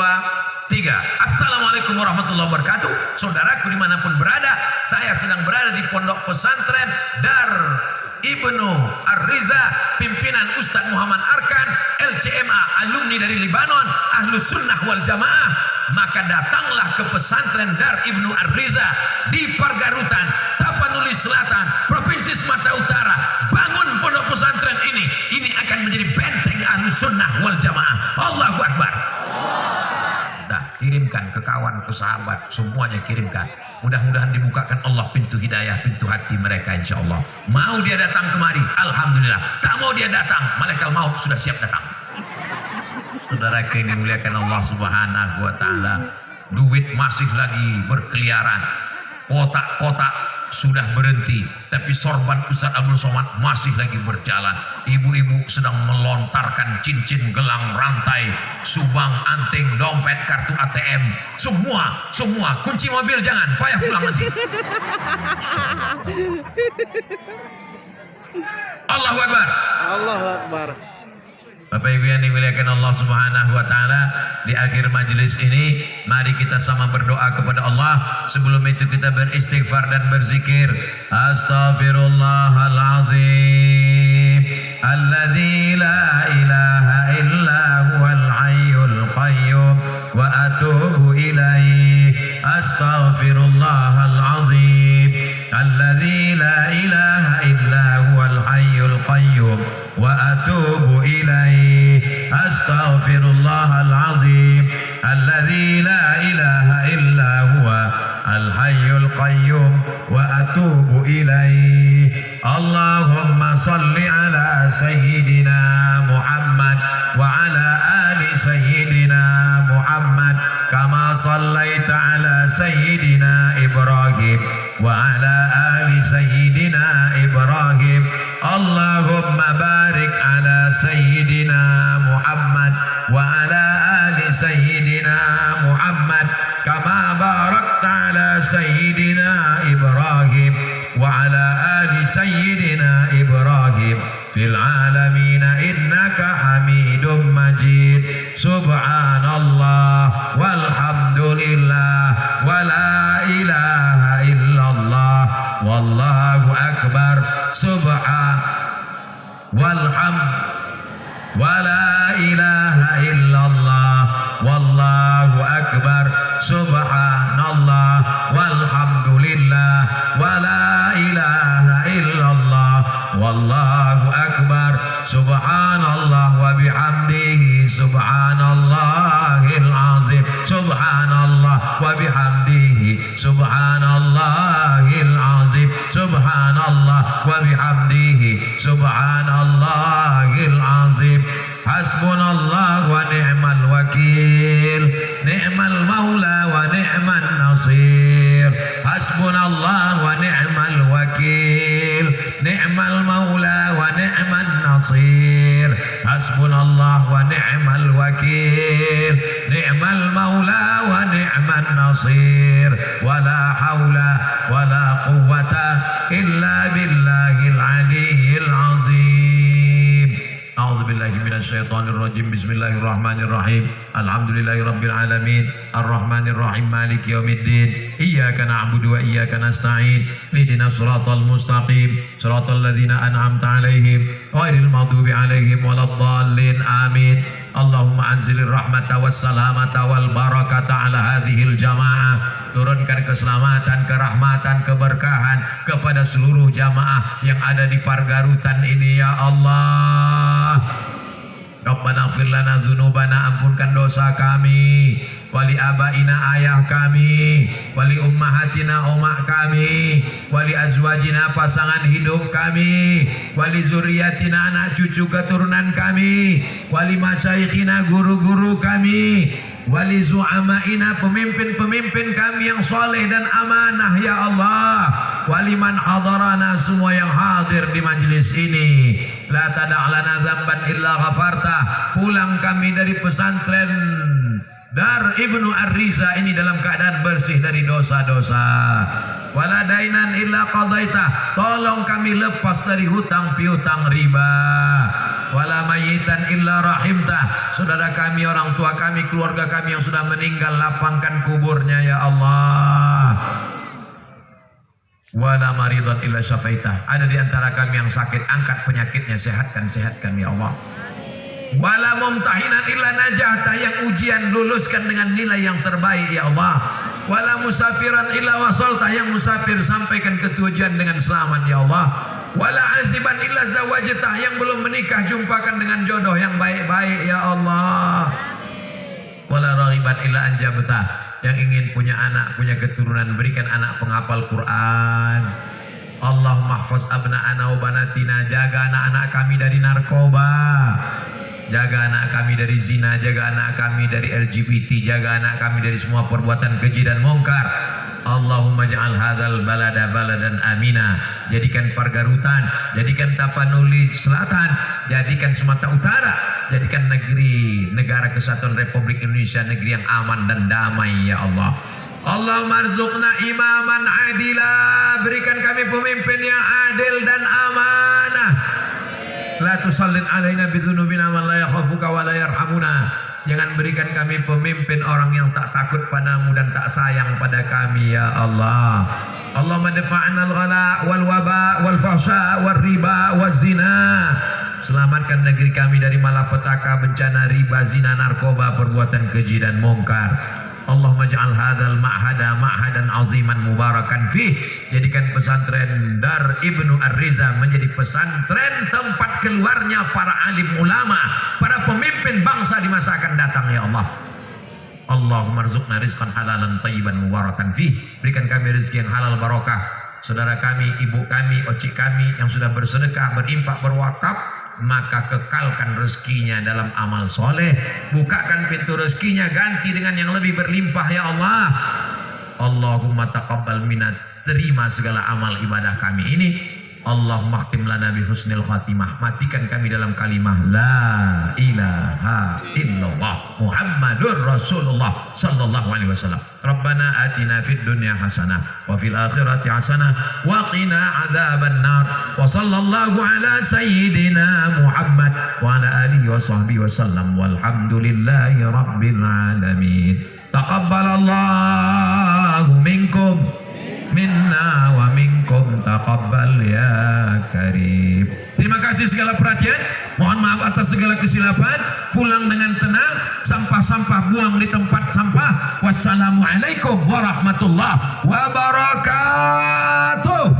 Assalamualaikum warahmatullahi wabarakatuh. Saudaraku dimanapun berada, saya sedang berada di pondok pesantren Dar Ibnu Ar-Riza, pimpinan Ustadz Muhammad Arkan, LCMA, alumni dari Libanon, Ahlus Sunnah wal Jamaah. Maka datanglah ke pesantren Dar Ibnu Ar-Riza di Pargarutan, Tapanuli Selatan, Provinsi Sumatera Utara. Bangun pondok pesantren ini. Ini akan menjadi benteng Ahlus Sunnah wal Jamaah. Allahu Akbar. Dah, kirimkan ke kawan, ke sahabat, semuanya kirimkan. Mudah-mudahan dibukakan Allah pintu hidayah, pintu hati mereka insya Allah. Mau dia datang kemari, alhamdulillah. Tak mau dia datang, malaikat maut sudah siap datang. Saudara yang dimuliakan Allah Subhanahu wa Ta'ala, duit masih lagi berkeliaran, kotak-kotak sudah berhenti, tapi sorban Ustaz Abdul Somad masih lagi berjalan. Ibu-ibu sedang melontarkan cincin, gelang, rantai, subang, anting, dompet, kartu ATM, semua. Kunci mobil jangan, payah pulang nanti. Allahu Akbar. Allahu Akbar. Bapak Ibu yang dimuliakan Allah Subhanahu wa Ta'ala, di akhir majelis ini mari kita sama berdoa kepada Allah. Sebelum itu kita beristighfar dan berzikir. Astaghfirullahalazim alladzi la ilaha illa huwal hayyul qayyum wa atubu ilaihi. Astaghfirullahalazim alladzi la ilaha illa huwal hayyul qayyum wa atubu ilaihi. Astaghfirullahalazim alladzi la ilaha illa huwa al-hayyul qayyum wa atubu ilaihi. Allahumma salli ala sayyidina Muhammad wa ala ali sayyidina Muhammad kama sallaita ala sayyidina Ibrahim wa ala ali sayyidina Ibrahim. Allahumma barik ala sayyidina Muhammad wa ala ali sayyidina Muhammad kama barakta ala sayyidina Ibrahim wa ala ali sayyidina Ibrahim fil alamin innaka Hamidum Majid. Subhanallah walhamdulillah wa la ilaha illallah wallahu akbar. Walham wa la ilaha illallah wallahu akbar. Subhanallah walhamdulillah wa la ilaha illallah wallahu akbar. Subhanallah wa bihamdihi subhanallah. subhanallahil azim, subhanallah wa bihamdihi, subhanallahil azim, subhanallah wa bihamdihi, subhanallahil azim. Hasbunallah wa ni'mal wakil, ni'mal maula wa ni'man nasir. Hasbunallah wa ni'mal wakil, ni'mal maula wa ni'man nasir. Hasbunallah wa ni'mal wakil, ni'mal maula wa ni'man nasir. Wala haula wala quwwata illa billahil aliyyil azim. A'udzu billahi minasyaitonir rajim. Bismillahirrahmanirrahim. Alhamdulillahi rabbil alamin. Arrahmanir rahim. Maliki yaumiddin. Iyyaka na'budu wa iyyaka nasta'in. Ihdinas siratal mustaqim. Siratal ladzina an'amta 'alaihim ghairil maghdubi 'alaihim waladdallin. Amin. Allahumma anzilir rahmata was salamata wal barakata ala hadhil jamaah. Turunkan keselamatan, kerahmatan, keberkahan kepada seluruh jamaah yang ada di Pargarutan ini ya Allah. Rabbana ighfir lana dzunubana, ampunkan dosa kami, wali abaina ayah kami, wali ummahatina umak kami, wali azwajina pasangan hidup kami, wali zuriyatina anak cucu keturunan kami, wali masyayikhina guru-guru kami, wali zu'amaina pemimpin-pemimpin kami yang soleh dan amanah ya Allah. Wali man hadarana, semua yang hadir di majlis ini. La tada'lana dzamban illa ghafarta. Pulang kami dari pesantren Dar Ibnu Ar-Riza ini dalam keadaan bersih dari dosa-dosa. Wala dainan illa qadaita. Tolong kami lepas dari hutang piutang riba. Wala mayitan illa rahimta. Saudara kami, orang tua kami, keluarga kami yang sudah meninggal, lapangkan kuburnya ya Allah. Wala maridan illa syafaitah. Ada di antara kami yang sakit, angkat penyakitnya, sehatkan ya Allah. Wala mumtahinan illa najahta. Yang ujian luluskan dengan nilai yang terbaik ya Allah. Wala musafiran illa wasalta. Yang musafir sampaikan ke tujuan dengan selamat ya Allah. Wala aziban illa zawajtah. Yang belum menikah jumpakan dengan jodoh yang baik-baik ya Allah. Wala raghiban illa anjabtah. Yang ingin punya anak, punya keturunan, berikan anak penghafal Quran. Allahumma hafaz abna'ana wa banatina. Jaga anak-anak kami dari narkoba, jaga anak kami dari zina, jaga anak kami dari LGBT, jaga anak kami dari semua perbuatan keji dan mungkar. Allahumma ja'al hadzal balada baladan amina. Jadikan Pargarutan, jadikan Tapanuli Selatan, jadikan Sumatera Utara, jadikan negara kesatuan Republik Indonesia negeri yang aman dan damai ya Allah. Allahumma arzuqna imaman adila. Berikan kami pemimpin yang adil dan amanah. La tusallid alaina bidzunubina man la yakhafuka wa la yarhamuna. Jangan berikan kami pemimpin orang yang tak takut padamu dan tak sayang pada kami ya Allah. Allahumma dafa'na al-ghala wal waba wal fahsya wal riba wal zina. Selamatkan negeri kami dari malapetaka, bencana riba, zina, narkoba, perbuatan keji dan mungkar. Allahumma ja'al hadzal ma'hada ma'hadan aziman mubarakan fih. Jadikan pesantren Dar Ibnu Ar-Riza menjadi pesantren tempat keluarnya para alim ulama, para pemimpin bangsa di masa akan datang ya Allah. Allahumma rzuqna rizqan halalan thayyiban mubarakan fih. Berikan kami rezeki yang halal barokah. Saudara kami, ibu kami, ocik kami yang sudah bersedekah, berinfak, berwakaf, maka kekalkan rezekinya dalam amal soleh. Bukakan pintu rezekinya, ganti dengan yang lebih berlimpah ya Allah. Allahumma taqabbal minna. Terima segala amal ibadah kami ini. Allahumma khtim lana bi husnil khatimah. Matikan kami dalam kalimah la ilaha illallah Muhammadur Rasulullah sallallahu alaihi wasallam. Rabbana atina fid dunya hasanah wa fil akhirati hasanah wa qina adzaban nar. Wa sallallahu ala sayyidina Muhammad wa ala alihi wa sahbihi wasallam. Walhamdulillahi rabbil alamin. Taqabbalallahu minkum minna wa minkum taqabbal ya karim. Terima kasih segala perhatian. Mohon maaf atas segala kesilapan. Pulang dengan tenang. Sampah-sampah buang di tempat sampah. Wassalamualaikum warahmatullahi wabarakatuh.